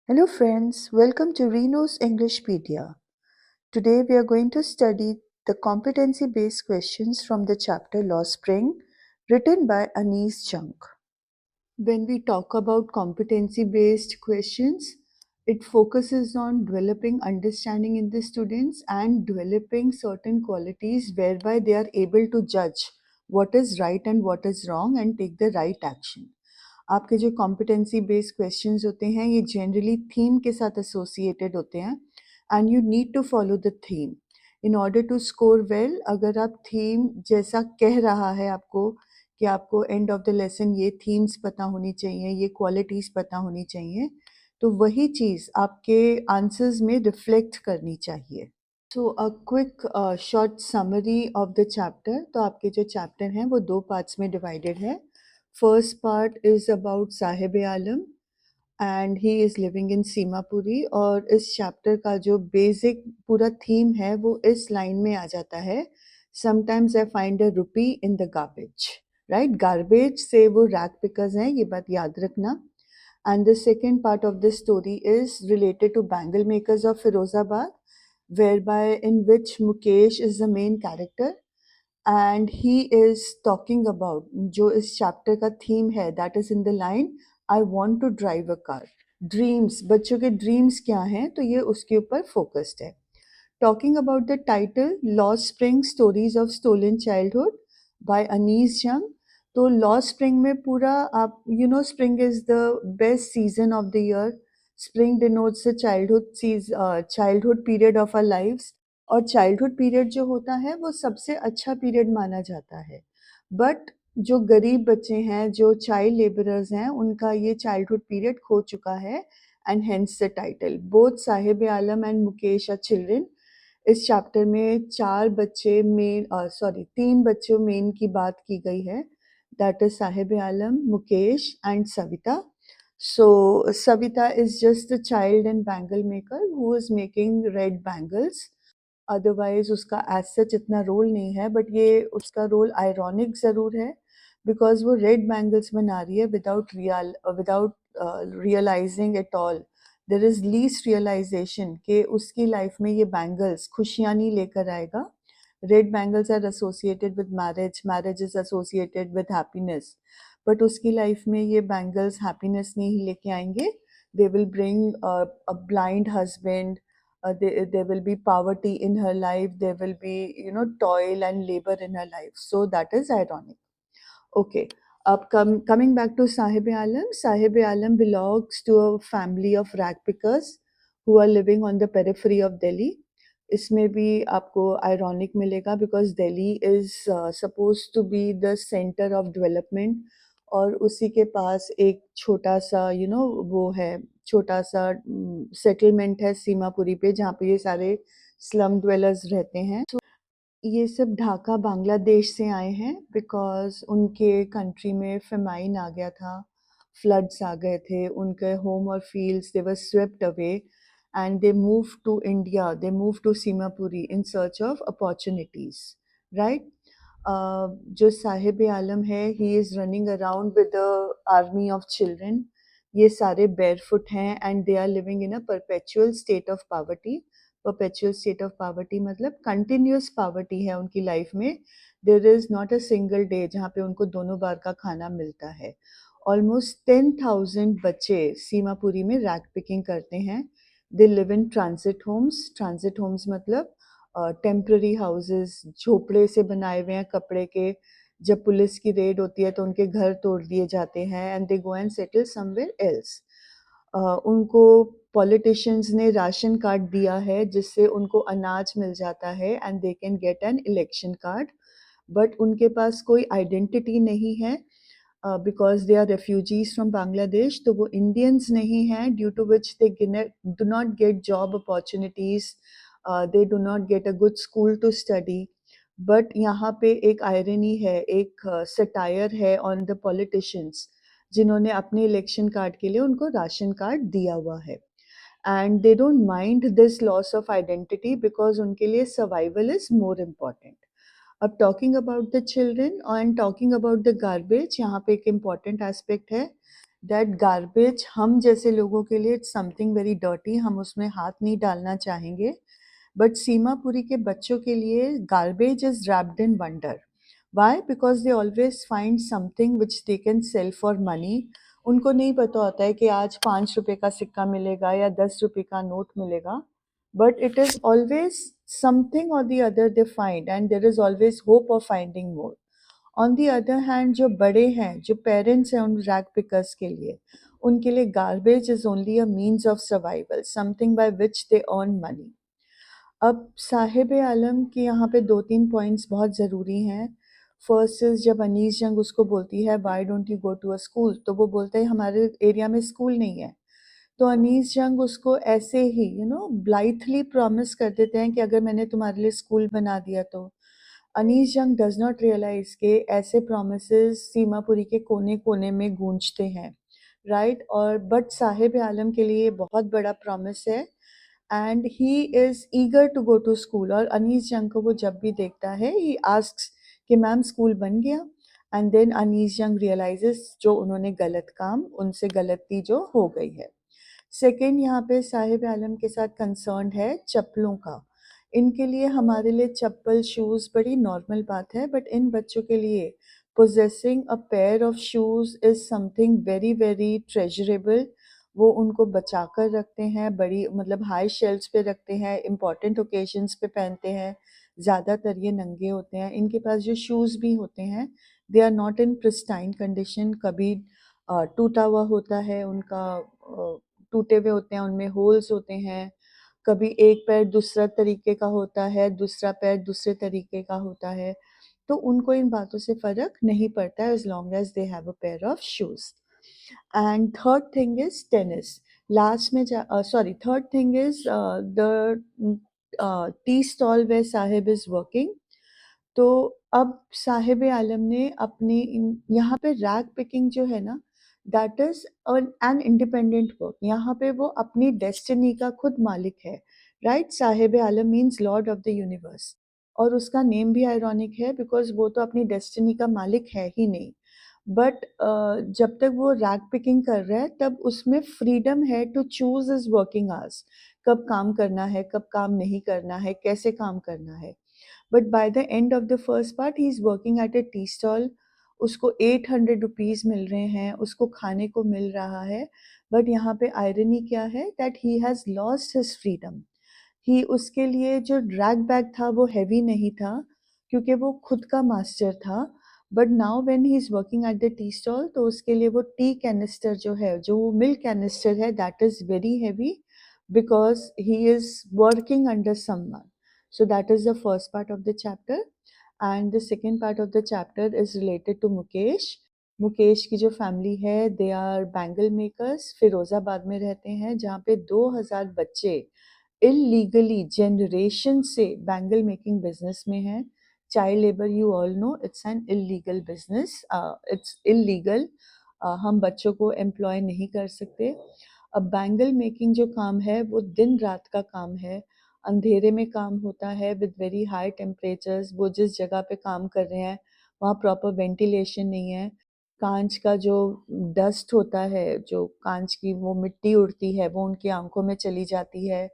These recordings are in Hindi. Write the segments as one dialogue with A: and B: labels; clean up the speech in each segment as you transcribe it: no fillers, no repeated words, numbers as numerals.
A: Hello friends, welcome to Reno's Englishpedia. Today we are going to study the competency-based questions from the chapter Law Spring, written by Anis Junk. When we talk about competency-based questions, it focuses on developing understanding in the students and developing certain qualities whereby they are able to judge what is right and what is wrong and take the right action. आपके जो कॉम्पिटेंसी बेस्ड क्वेश्चंस होते हैं ये जनरली थीम के साथ एसोसिएटेड होते हैं and you need to follow the theme in order to score well. अगर आप थीम जैसा कह रहा है आपको कि आपको एंड ऑफ द लेसन ये थीम्स पता होनी चाहिए, ये क्वालिटीज़ पता होनी चाहिए, तो वही चीज़ आपके आंसर्स में रिफ्लेक्ट करनी चाहिए। So a quick short summary of the chapter. तो आपके जो चैप्टर हैं वो दो पार्ट्स में डिवाइडेड है। First part is about Sahib Alam and he is living in Seemapuri, और इस चैप्टर का जो बेसिक पूरा थीम है वो इस लाइन में आ जाता है, sometimes I find a rupee in the garbage. Right, garbage से वो रैक पिकर्स हैं, ये बात याद रखना। And the second part of the story is related to bangle makers of Firozabad, whereby in which Mukesh is the main character and he is talking about जो इस chapter का theme है, that is in the line I want to drive a car. Dreams, बच्चों के dreams क्या हैं, तो ये उसके ऊपर focused है। Talking about the title Lost Spring Stories of Stolen Childhood by Anis Jung. तो Lost Spring में पूरा आप spring is the best season of the year. Spring denotes the childhood period of our lives, और चाइल्डहुड पीरियड जो होता है वो सबसे अच्छा पीरियड माना जाता है। बट जो गरीब बच्चे हैं, जो चाइल्ड लेबरर्स हैं, उनका ये चाइल्डहुड पीरियड खो चुका है and hence the title. Both Saheb Alam and Mukesh are children. इस चैप्टर में तीन बच्चों मेन की बात की गई है, that is Saheb Alam, Mukesh and Savita. So Savita is just a child and bangle maker who is making red bangles. Otherwise उसका एज सच इतना रोल नहीं है, बट ये उसका रोल आयरॉनिक ज़रूर है बिकॉज वो रेड बैंगल्स बना रही है without realising at all. There is least realisation कि उसकी लाइफ में ये बैंगल्स खुशियाँ नहीं लेकर आएगा। Red bangles are associated with marriage, marriage is associated with happiness, but उसकी लाइफ में ये बैंगल्स हैप्पीनेस नहीं लेके आएंगे। They will bring a blind husband, there will be poverty in her life, there will be toil and labor in her life, so that is ironic. Okay, coming back to Sahib Alam. Sahib Alam belongs to a family of rag pickers who are living on the periphery of Delhi. इसमें भी आपको आयरॉनिक मिलेगा because Delhi is suppose to be the centre of development, और उसी के पास एक छोटा सा वो है, छोटा सा सेटलमेंट है सीमापुरी पे, जहाँ पे ये सारे स्लम ड्वेलर्स रहते हैं। तो ये सब ढाका बांग्लादेश से आए हैं बिकॉज उनके कंट्री में फेमाइन आ गया था, फ्लड्स आ गए थे, उनके होम और fields they were swept away and they moved to India, they moved to Simapuri in search of opportunities, right? जो साहिब आलम है, he is running around with the army of children. ये सारे barefoot हैं and they are living in a perpetual state of poverty. Perpetual state of poverty मतलब continuous poverty है उनकी लाइफ में। There is not a single day जहाँ पे उनको दोनों बार का खाना मिलता है। Almost 10,000 बच्चे सीमापुरी में रैग पिकिंग करते हैं। They live in transit homes. Transit homes मतलब टेम्पररी हाउसेस, झोपड़े से बनाए हुए हैं कपड़े के। जब पुलिस की रेड होती है तो उनके घर तोड़ दिए जाते हैं and they go and settle somewhere else. उनको पॉलिटिशियंस ने राशन कार्ड दिया है जिससे उनको अनाज मिल जाता है and they can get an election card, but उनके पास कोई आइडेंटिटी नहीं है because they are refugees from Bangladesh, तो वो इंडियंस नहीं हैं, due to which they do not get job opportunities, they do not get a good school to study. But यहाँ पे एक आयरनी है, एक सटायर है ऑन द पॉलिटिशियंस जिन्होंने अपने इलेक्शन कार्ड के लिए उनको राशन कार्ड दिया हुआ है, and they don't mind this loss of identity because उनके लिए सर्वाइवल इज मोर इम्पॉर्टेंट। अब talking about the children and talking about the garbage, यहाँ पे एक इम्पॉर्टेंट एस्पेक्ट है दैट गार्बेज हम जैसे लोगों के लिए इट्स समथिंग वेरी डर्टी, हम उसमें हाथ नहीं डालना चाहेंगे, बट सीमापुरी के बच्चों के लिए garbage is wrapped in wonder. Why? Because they always find something which they can sell for money. उनको नहीं पता होता है कि आज 5 रुपए का सिक्का मिलेगा या 10 रुपए का नोट मिलेगा, but it is always something or the other they find, and there is always hope of finding more. On the other hand, जो बड़े हैं, जो पेरेंट्स हैं उन रैग पिकर्स के लिए, उनके लिए garbage is only a means of survival, something by which they earn money. अब साहिब आलम के यहाँ पे 2-3 पॉइंट्स बहुत ज़रूरी हैं. फर्स्ट इज़ जब अनीस जंग उसको बोलती है why don't you go to a school, तो वो बोलता है हमारे एरिया में स्कूल नहीं है. तो अनीस जंग उसको ऐसे ही ब्लाइथली प्रॉमिस कर देते हैं कि अगर मैंने तुम्हारे लिए स्कूल बना दिया तो. अनीस जंग डज नॉट रियलाइज के ऐसे प्रॉमिसेस सीमापुरी के कोने कोने में गूंजते हैं, राइट. और बट साहिब आलम के लिए बहुत बड़ा प्रॉमिस है, and he is eager to go to school. और अनीस जंग को वो जब भी देखता है ही आस्क्स कि मैम स्कूल बन गया. एंड देन अनीस जंग रियलाइजेस जो उन्होंने गलत काम, उनसे गलती जो हो गई है. सेकेंड, यहाँ पे साहिब आलम के साथ कंसर्न है चप्पलों का. इनके लिए हमारे लिए चप्पल शूज़ बड़ी नॉर्मल बात है, बट इन बच्चों के लिए possessing a pair of shoes is something very very treasurable. वो उनको बचा कर रखते हैं, बड़ी मतलब हाई शेल्फ्स पे रखते हैं, इम्पॉर्टेंट ओकेजन्स पे पहनते हैं. ज़्यादातर ये नंगे होते हैं. इनके पास जो शूज़ भी होते हैं, they are not in pristine condition. कभी टूटा हुआ होता है उनका, टूटे हुए होते हैं, उनमें होल्स होते हैं. कभी एक पैर दूसरा तरीके का होता है, दूसरा पैर दूसरे तरीके का होता है. तो उनको इन बातों से फ़र्क नहीं पड़ता as long as they have a pair of shoes. And third thing is tennis. Last में third thing is the tea stall where Sahib is working. तो अब साहिब आलम ने अपनी यहाँ पे रैग पिकिंग जो है ना, that is an independent work. यहाँ पे वो अपनी डेस्टिनी का खुद मालिक है, right. Sahib Alam means Lord of the universe, और उसका नेम भी आयरॉनिक है बिकॉज वो तो अपनी डेस्टिनी का मालिक है ही नहीं. बट जब तक वो रैग पिकिंग कर रहा है तब उसमें फ्रीडम है to choose is working hours. कब काम करना है, कब काम नहीं करना है, कैसे काम करना है. But by the end of the first part he is working at a tea stall. उसको 800 रुपीज़ मिल रहे हैं, उसको खाने को मिल रहा है. बट यहाँ पे आयरनी क्या है, that he has lost his freedom. He उसके लिए जो ड्रैग बैग था वो हैवी नहीं था क्योंकि वो खुद का मास्टर था. But now when he is working at the tea stall, तो उसके लिए वो टी कैनिस्टर जो है, जो मिल्क कैनिस्टर है, that is very heavy because he is working under someone. So that is the first part of the chapter. And the second part of the chapter is related to Mukesh. Mukesh की जो फैमिली है, they are bangle makers, Firozabad में रहते हैं, जहाँ पे 2000 बच्चे इलीगली जनरेशन से बैंगल मेकिंग बिजनेस में हैं. Child labour, you all know, it's an illegal business, it's illegal. हम बच्चों को एम्प्लॉय नहीं कर सकते. अब बैंगल मेकिंग जो काम है वो दिन रात का काम है. अंधेरे में काम होता है विद वेरी हाई टेम्परेचर्स. वो जिस जगह पे काम कर रहे हैं वहाँ प्रॉपर वेंटिलेशन नहीं है. कांच का जो डस्ट होता है, जो कांच की वो मिट्टी उड़ती है, वो उनकी आंखों में चली जाती है,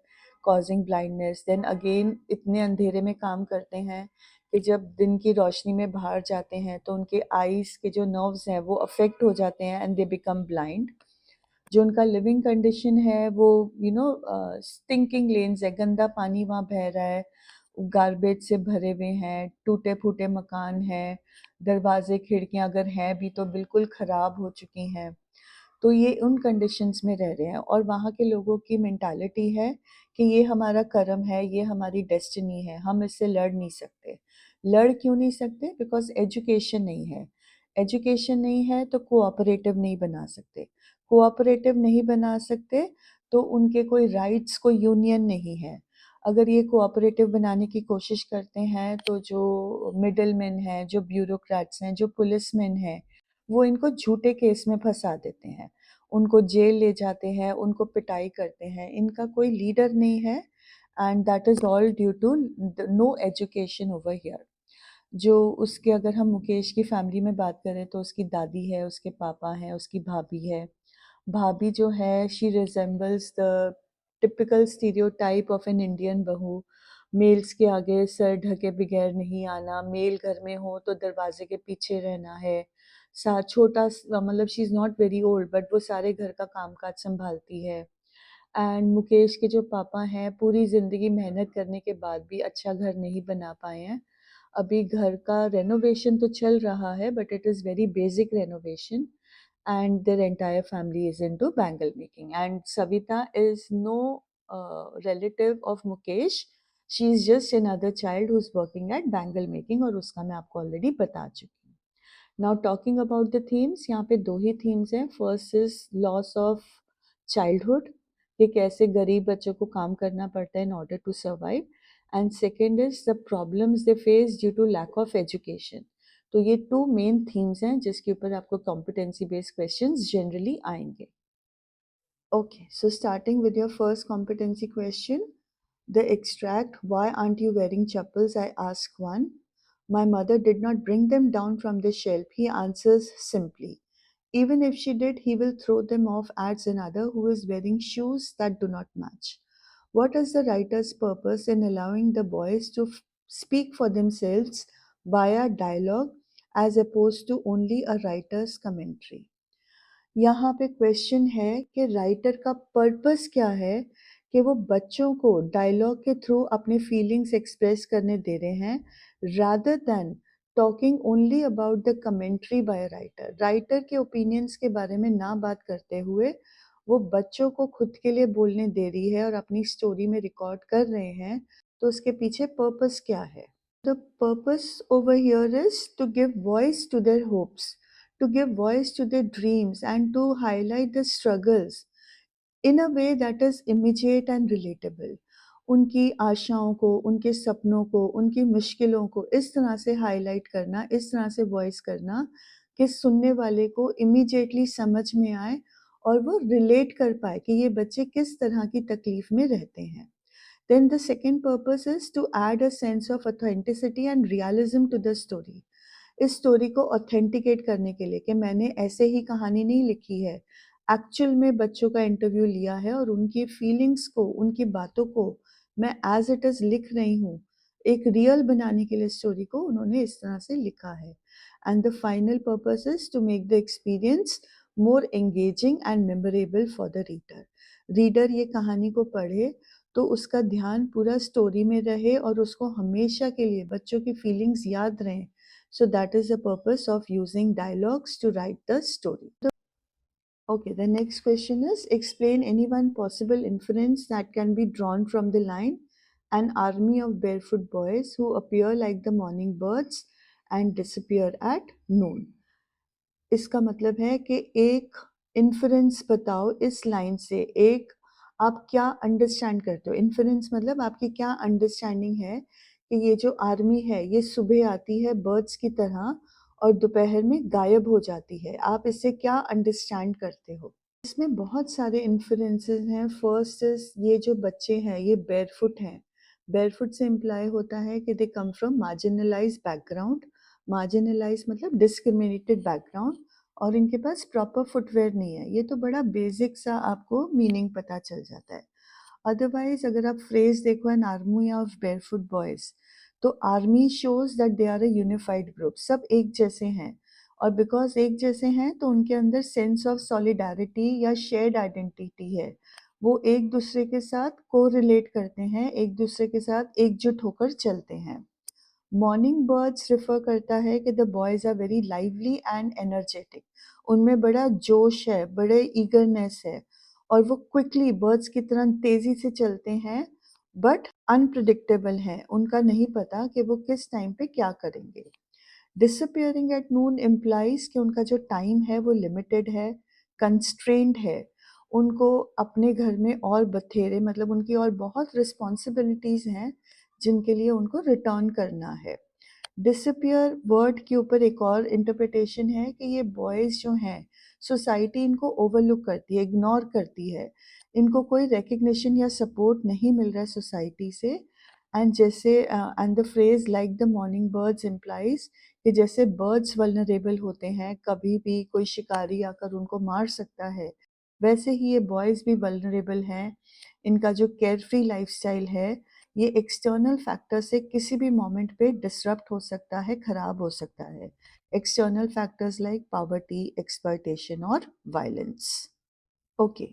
A: कॉजिंग ब्लाइंडनेस. देन अगेन इतने अंधेरे में काम करते हैं कि जब दिन की रोशनी में बाहर जाते हैं तो उनके आईज के जो नर्व्स हैं वो अफेक्ट हो जाते हैं एंड दे बिकम ब्लाइंड. जो उनका लिविंग कंडीशन है वो स्टिंकिंग लेन्स है, गंदा पानी वहाँ बह रहा है, गार्बेज से भरे हुए हैं, टूटे फूटे मकान हैं, दरवाजे खिड़कियाँ अगर हैं भी तो बिल्कुल ख़राब हो चुकी हैं. तो ये उन कंडीशंस में रह रहे हैं, और वहाँ के लोगों की मेंटालिटी है कि ये हमारा कर्म है, ये हमारी डेस्टिनी है, हम इससे लड़ नहीं सकते. लड़ क्यों नहीं सकते? बिकॉज एजुकेशन नहीं है. एजुकेशन नहीं है तो कोऑपरेटिव नहीं बना सकते. कोऑपरेटिव नहीं बना सकते तो उनके कोई राइट्स, कोई यूनियन नहीं है. अगर ये कोऑपरेटिव बनाने की कोशिश करते हैं तो जो मिडलमैन हैं, जो ब्यूरोक्रेट्स हैं, जो पुलिसमैन हैं, वो इनको झूठे केस में फंसा देते हैं, उनको जेल ले जाते हैं, उनको पिटाई करते हैं. इनका कोई लीडर नहीं है, and that is all due to no education over here. जो उसके, अगर हम मुकेश की फैमिली में बात करें तो उसकी दादी है, उसके पापा हैं, उसकी भाभी है, भाभी जो है she resembles the typical stereotype of an Indian बहू। मेल्स के आगे सर ढके बगैर नहीं आना, मेल घर में हो तो दरवाजे के पीछे रहना है। छोटा मतलब she is not very old but वो सारे घर का कामकाज संभालती है। एंड मुकेश के जो पापा हैं पूरी ज़िंदगी मेहनत करने के बाद भी अच्छा घर नहीं बना पाए हैं। अभी घर का रेनोवेशन तो चल रहा है but it is very basic renovation and their entire family is into bangle making. And Savita is no relative of Mukesh. She is just another child who's working at bangle making और उसका मैं आपको already बता चुकी हूँ. Now talking about the themes, यहाँ पे दो ही themes हैं. First is loss of childhood, कि कैसे गरीब बच्चों को काम करना पड़ता है in order to survive. And second is the problems they face due to lack of education. तो ये टू मेन थीम्स हैं जिसके ऊपर आपको कॉम्पिटेंसी बेस्ड क्वेश्चंस जनरली आएंगे. Okay, so starting with your first competency question, the extract, why aren't you wearing chappals? I ask one. My mother did not bring them down from the shelf. He answers simply. Even if she did, he will throw them off, adds another who is wearing shoes that do not match. What is the writer's purpose in allowing the boys to speak for themselves via dialogue as opposed to only a writer's commentary? यहाँ पे क्वेश्चन है कि राइटर का पर्पस क्या है कि वो बच्चों को डायलॉग के थ्रू अपने फीलिंग्स एक्सप्रेस करने दे रहे हैं rather than talking only about the commentary by writer. Writer के ओपिनियंस के बारे में ना बात करते हुए वो बच्चों को खुद के लिए बोलने दे रही है और अपनी स्टोरी में रिकॉर्ड कर रहे हैं. तो उसके पीछे पर्पस क्या है? The purpose over here is to give voice to their hopes, to give voice to their dreams, and to highlight the struggles in a way that is immediate and relatable. उनकी आशाओं को, उनके सपनों को, उनकी मुश्किलों को इस तरह से हाईलाइट करना, इस तरह से वॉइस करना कि सुनने वाले को इमीडिएटली समझ में आए और वो रिलेट कर पाए कि ये बच्चे किस तरह की तकलीफ में रहते हैं. Then the second purpose is to add a sense of authenticity and realism to the story. इस स्टोरी को ऑथेंटिकेट करने के लिए कि मैंने ऐसे ही कहानी नहीं लिखी है, एक्चुअल में बच्चों का इंटरव्यू लिया है और उनकी फीलिंग्स को, उनकी बातों को मैं एज इट इज़ लिख रही हूँ. एक रियल बनाने के लिए स्टोरी को उन्होंने इस तरह से लिखा है. And the final purpose is to make the experience more engaging and memorable for the reader. Reader ये कहानी को पढ़े तो उसका ध्यान पूरा स्टोरी में रहे और उसको हमेशा के लिए बच्चों की फीलिंग्स याद रहें. So that is the purpose of using dialogues to write the story. Okay, the next question is explain any one possible inference that can be drawn from the line an army of barefoot boys who appear like the morning birds and disappear at noon. इसका मतलब है कि एक इन्फरेंस बताओ इस लाइन से. एक आप क्या अंडरस्टैंड करते हो? इन्फरेंस मतलब आपकी क्या अंडरस्टैंडिंग है कि ये जो आर्मी है ये सुबह आती है बर्ड्स की तरह और दोपहर में गायब हो जाती है. आप इससे क्या अंडरस्टैंड करते हो? इसमें बहुत सारे इन्फरेंसेस हैं. फर्स्ट इज ये जो बच्चे हैं ये बेयरफुट हैं. बेयरफुट से इम्प्लाई होता है कि they come from marginalise background. Marginalise मतलब डिस्क्रिमिनेटेड बैकग्राउंड और इनके पास प्रॉपर फुटवेयर नहीं है. ये तो बड़ा बेसिक सा आपको मीनिंग पता चल जाता है. अदरवाइज अगर आप फ्रेज देखो an army of barefoot boys तो army shows that they are a unified group. सब एक जैसे हैं और बिकॉज एक जैसे हैं तो उनके अंदर सेंस ऑफ सॉलिडारिटी या शेयर्ड आइडेंटिटी है. वो एक दूसरे के साथ को रिलेट करते हैं, एक दूसरे के साथ एकजुट होकर चलते हैं. मॉर्निंग बर्ड्स रिफर करता है कि the boys are very lively and energetic. उनमें बड़ा जोश है, बड़े ईगरनेस है और वो क्विकली बर्ड्स की तरह तेजी से चलते हैं बट अनप्रिडिक्टेबल हैं. उनका नहीं पता कि वो किस टाइम पे क्या करेंगे. डिसअपियरिंग एट नून इम्प्लाइज कि उनका जो टाइम है वो लिमिटेड है, कंस्ट्रेंड है. उनको अपने घर में और बथेरे मतलब उनकी और बहुत रिस्पॉन्सिबिलिटीज़ हैं जिनके लिए उनको रिटर्न करना है. डिसअपियर वर्ड के ऊपर एक और इंटरप्रिटेशन है कि ये बॉयज़ जो हैं सोसाइटी इनको ओवरलुक करती है, इग्नोर करती है. इनको कोई रिकग्निशन या सपोर्ट नहीं मिल रहा है सोसाइटी से. एंड जैसे and the phrase like the morning birds implies कि जैसे बर्ड्स वल्नरेबल होते हैं, कभी भी कोई शिकारी आकर उनको मार सकता है. वैसे ही ये बॉयज़ भी वल्नरेबल हैं। इनका जो केयरफ्री लाइफ़स्टाइल है, ये एक्सटर्नल फैक्टर से किसी भी मोमेंट पे डिसरप्ट हो सकता है, खराब हो सकता है। External factors like poverty, exploitation और violence. Okay.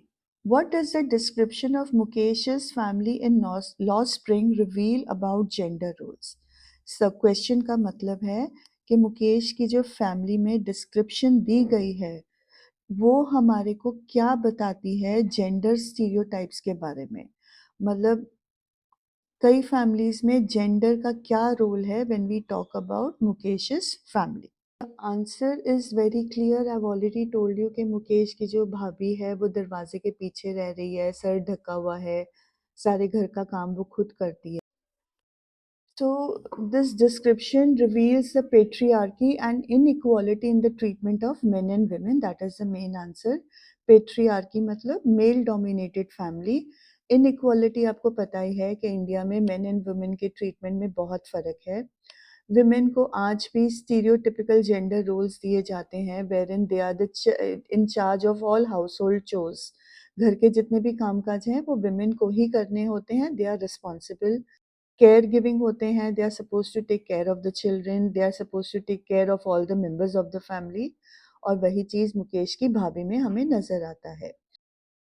A: What does the description of Mukesh's family in Lost Spring reveal about gender roles? सब क्वेश्चन का मतलब है कि मुकेश की जो फैमिली में डिस्क्रिप्शन दी गई है वो हमारे को क्या बताती है जेंडर स्टीरियोटाइप्स के बारे में। मतलब कई फैमिलीज में जेंडर का क्या रोल है when we talk about Mukesh's family. Answer is very clear. I have already told you कि मुकेश की जो भाभी है वो दरवाजे के पीछे रह रही है, सर ढका हुआ है, सारे घर का काम वो खुद करती है। So this description reveals the patriarchy and inequality in the treatment of men and women. That is the main answer. Patriarchy मतलब male dominated family. Inequality आपको पता ही है कि इंडिया में men and women के treatment में बहुत फ़र्क है। Women को आज भी stereotypical gender roles दिए जाते हैं wherein they are in charge of all household chores. घर के जितने भी कामकाज हैं वो women को ही करने होते हैं। They are responsible. Care giving होते हैं, they are supposed to take care of the children, they are supposed to take care of all the members of the family. और वही चीज़ मुकेश की भाभी में हमें नज़र आता है।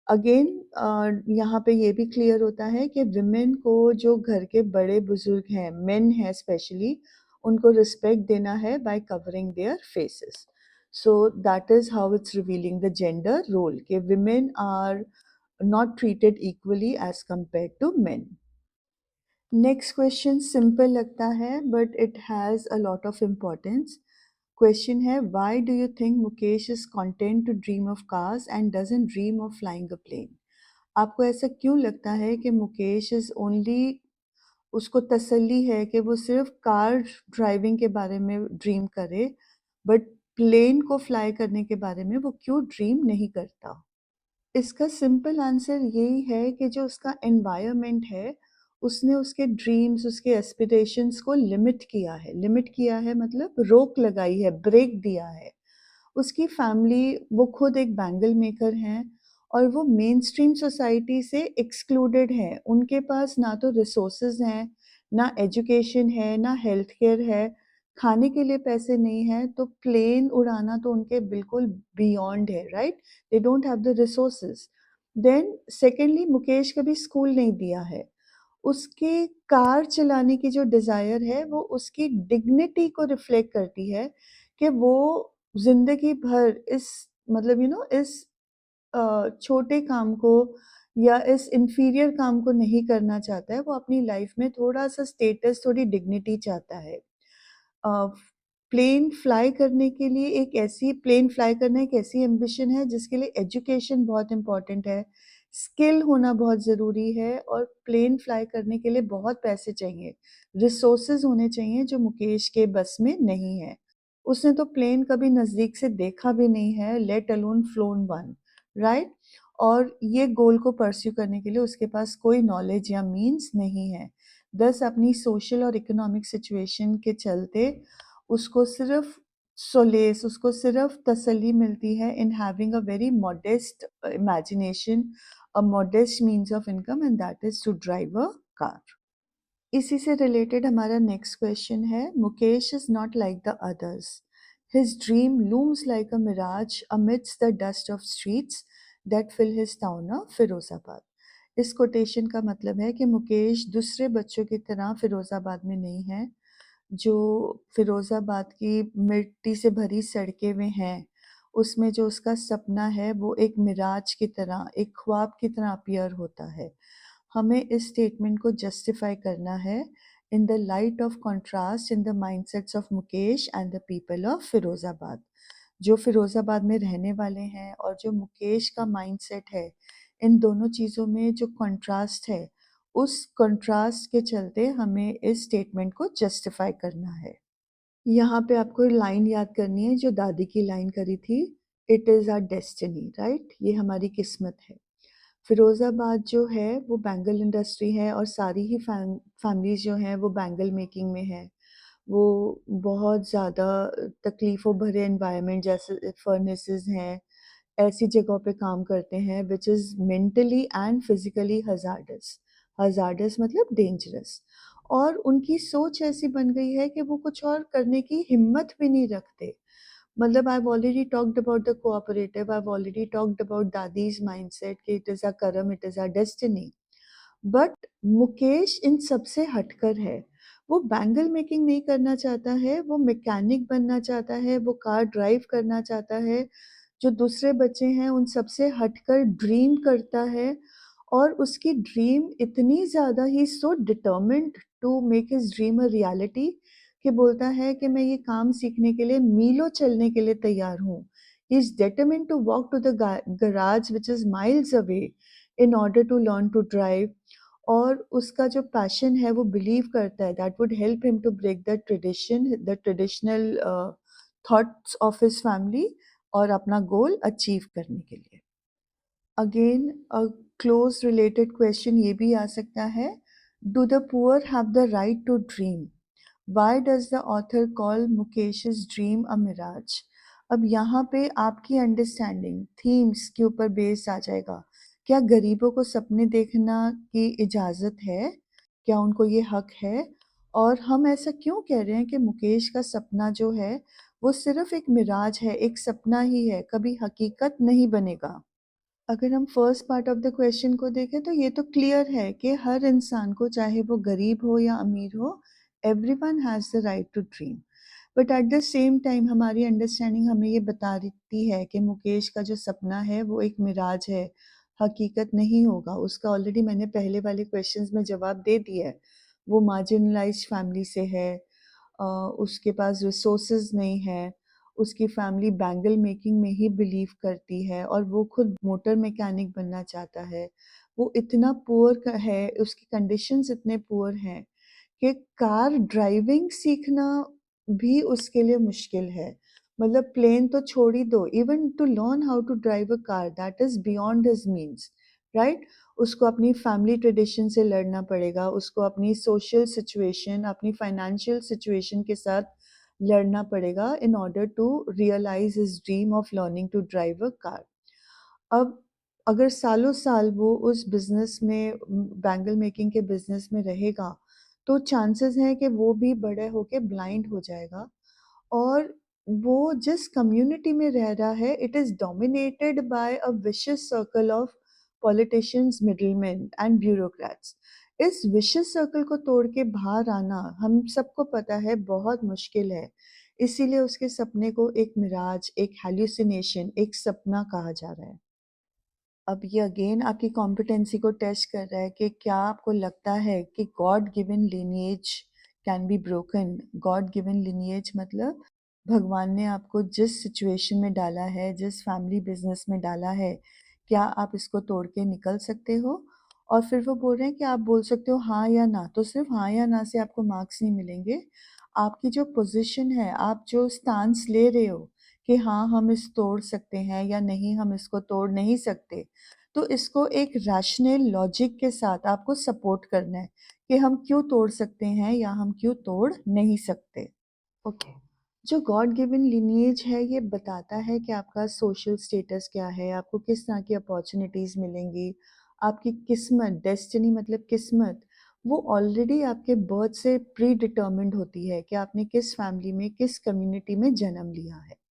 A: अगेन यहाँ पे ये भी क्लियर होता है कि विमेन को जो घर के बड़े बुजुर्ग हैं, मेन हैं स्पेशली, उनको रिस्पेक्ट देना है by covering their faces. So that is how it's revealing the gender role कि women are not treated equally as compare to men. Next question simple लगता है but it has a lot of importance. Question है why do you think Mukesh is content to dream of cars and doesn't dream of flying a plane? आपको ऐसा क्यों लगता है कि मुकेश इज ओनली उसको तसल्ली है कि वो सिर्फ कार ड्राइविंग के बारे में ड्रीम करे बट प्लेन को फ्लाई करने के बारे में वो क्यों ड्रीम नहीं करता? इसका सिंपल आंसर यही है कि जो उसका एनवायरनमेंट है, उसने उसके ड्रीम्स, उसके एस्पिरेशंस को लिमिट किया है। लिमिट किया है मतलब रोक लगाई है, ब्रेक दिया है। उसकी फैमिली, वो खुद एक बैंगल मेकर हैं और वो मेनस्ट्रीम सोसाइटी से एक्सक्लूडेड हैं। उनके पास ना तो रिसोर्सेज़ हैं, ना एजुकेशन है, ना हेल्थ केयर है, खाने के लिए पैसे नहीं हैं, तो प्लेन उड़ाना तो उनके बिल्कुल बियॉन्ड है, right? They don't have the resources. Then secondly Mukesh कभी स्कूल नहीं दिया है। उसकी कार चलाने की जो डिज़ायर है वो उसकी डिग्निटी को रिफ्लेक्ट करती है कि वो ज़िंदगी भर इस मतलब इस छोटे काम को या इस इन्फीरियर काम को नहीं करना चाहता है। वो अपनी लाइफ में थोड़ा-सा स्टेटस, थोड़ी डिग्निटी चाहता है। अ, प्लेन फ्लाई करना एक ऐसी एम्बिशन है जिसके लिए एजुकेशन बहुत इम्पोर्टेंट है, स्किल होना बहुत ज़रूरी है और प्लेन फ्लाई करने के लिए बहुत पैसे चाहिए, रिसोर्सेज़ होने चाहिए जो मुकेश के बस में नहीं है। उसने तो प्लेन कभी नज़दीक से देखा भी नहीं है, let alone phloem one, right? और ये गोल को परस्यू करने के लिए उसके पास कोई नॉलेज या मीन्स नहीं है। दस अपनी सोशल और इकोनॉमिक सिचुएशन के चलते उसको सिर्फ तसल्ली मिलती है in having a very modest imagination, a modest means of income and that is to drive a car. इसी से रिलेटेड हमारा नेक्स्ट क्वेश्चन है Mukesh is not like the others, his dream looms like a mirage amidst the dust of streets that fill his town of Firozabad. इस कोटेशन का मतलब है कि मुकेश दूसरे बच्चों की तरह फिरोजाबाद में नहीं है। जो फिरोजाबाद की मिट्टी से भरी सड़कें में हैं, उसमें जो उसका सपना है वो एक मिराज की तरह, एक ख्वाब की तरह अपीयर होता है। हमें इस स्टेटमेंट को जस्टिफाई करना है in the light of contrast in the mindsets of Mukesh and the people of Firozabad. जो फिरोजाबाद में रहने वाले हैं और जो मुकेश का माइंडसेट है, इन दोनों चीज़ों में जो कंट्रास्ट है, उस कंट्रास्ट के चलते हमें इस स्टेटमेंट को जस्टिफाई करना है। यहाँ पे आपको लाइन याद करनी है जो दादी की लाइन करी थी, it is our destiny, right? ये हमारी किस्मत है। फिरोज़ाबाद जो है वो बैंगल इंडस्ट्री है और सारी ही फैमिलीज़ जो हैं वो बैंगल मेकिंग में हैं। वो बहुत ज़्यादा तकलीफ़ों भरे एनवायरनमेंट, जैसे फर्नेसेस हैं, ऐसी जगहों पे काम करते हैं which is mentally and physically hazards. Hazards मतलब डेंजरस। और उनकी सोच ऐसी बन गई है कि वो कुछ और करने की हिम्मत भी नहीं रखते। मतलब I've already talked about the cooperative, I've already talked about Dadi's mindset कि it is a karma, it is a destiny. But Mukesh इन सबसे हटकर है। वो बैंगल मेकिंग नहीं करना चाहता है, वो मैकेनिक बनना चाहता है, वो कार ड्राइव करना चाहता है। जो दूसरे बच्चे हैं उन सबसे हटकर ड्रीम करता है और उसकी ड्रीम इतनी ज़्यादा he so determined to make his dream a reality कि बोलता है कि मैं ये काम सीखने के लिए मीलों चलने के लिए तैयार हूँ। He is determined to walk to the garage which is miles away in order to learn to drive. और उसका जो पैशन है वो बिलीव करता है that would help him to break the traditional thoughts of his family और अपना गोल अचीव करने के लिए। Again a close related question ये भी आ सकता है, do the poor have the right to dream? Why does the author call Mukesh's dream a mirage? अब यहाँ पे आपकी अंडरस्टैंडिंग थीम्स के ऊपर बेस आ जाएगा। क्या गरीबों को सपने देखना की इजाज़त है? क्या उनको ये हक है? और हम ऐसा क्यों कह रहे हैं कि मुकेश का सपना जो है वो सिर्फ एक मिराज है, एक सपना ही है, कभी हकीकत नहीं बनेगा। अगर हम first part of the question को देखें तो ये तो क्लियर है कि हर इंसान को, चाहे वो गरीब हो या अमीर हो, everyone has the right to dream. But at the same time हमारी अंडरस्टैंडिंग हमें ये बताती है कि मुकेश का जो सपना है वो एक मिराज है, हकीकत नहीं होगा। उसका ऑलरेडी मैंने पहले वाले क्वेश्चंस में जवाब दे दिया है। वो मार्जिनलाइज्ड फैमिली से है, उसके पास रिसोर्सेज नहीं है, उसकी फैमिली बैंगल मेकिंग में ही बिलीव करती है और वो खुद मोटर मैकेनिक बनना चाहता है। वो इतना पुअर है, उसकी कंडीशंस इतने पुअर हैं कि कार ड्राइविंग सीखना भी उसके लिए मुश्किल है। मतलब प्लेन तो छोड़ ही दो, even to learn how to drive a car that is beyond his means, right? उसको अपनी फैमिली ट्रेडिशन से लड़ना पड़ेगा, उसको अपनी सोशल सिचुएशन, अपनी फाइनेंशियल सिचुएशन के साथ लड़ना पड़ेगा in order to realise his dream of learning to drive a car. अब अगर सालों-साल वो उस बिज़नेस में बैंगल मेकिंग के बिज़नेस में रहेगा, तो चांसेस हैं कि वो भी बड़े होके ब्लाइंड हो जाएगा। और वो जिस कम्युनिटी में रह रहा है, it is dominated by a vicious circle of politicians, middleman and bureaucrats. इस विशियस सर्कल को तोड़ के बाहर आना हम सबको पता है बहुत मुश्किल है। इसीलिए उसके सपने को एक मिराज, एक हैल्यूसिनेशन, एक सपना कहा जा रहा है। अब ये अगेन आपकी कॉम्पिटेंसी को टेस्ट कर रहा है कि क्या आपको लगता है कि God given lineage can be broken. God given lineage मतलब भगवान ने आपको जिस सिचुएशन में डाला है, जिस फैमिली बिजनेस में डाला है, क्या आप इसको तोड़ के निकल सकते हो? और फिर वो बोल रहे हैं कि आप बोल सकते हो हाँ या ना। तो सिर्फ हाँ या ना से आपको मार्क्स नहीं मिलेंगे। आपकी जो पोजीशन है, आप जो स्टांस ले रहे हो कि हाँ हम इस तोड़ सकते हैं या नहीं हम इसको तोड़ नहीं सकते, तो इसको एक रैशनल लॉजिक के साथ आपको सपोर्ट करना है कि हम क्यों तोड़ सकते हैं या हम क्यों तोड़ नहीं सकते। ओके, जो गॉड गिवन लिनिएज है ये बताता है कि आपका सोशल स्टेटस क्या है, आपको किस तरह की अपॉर्चुनिटीज़ मिलेंगी, आपकी किस्मत, डेस्टिनी मतलब किस्मत, वो ऑलरेडी आपके बर्थ से प्री डिटर्मिन्ड होती है कि आपने किस फैमिली में, किस कम्युनिटी में जन्म लिया है।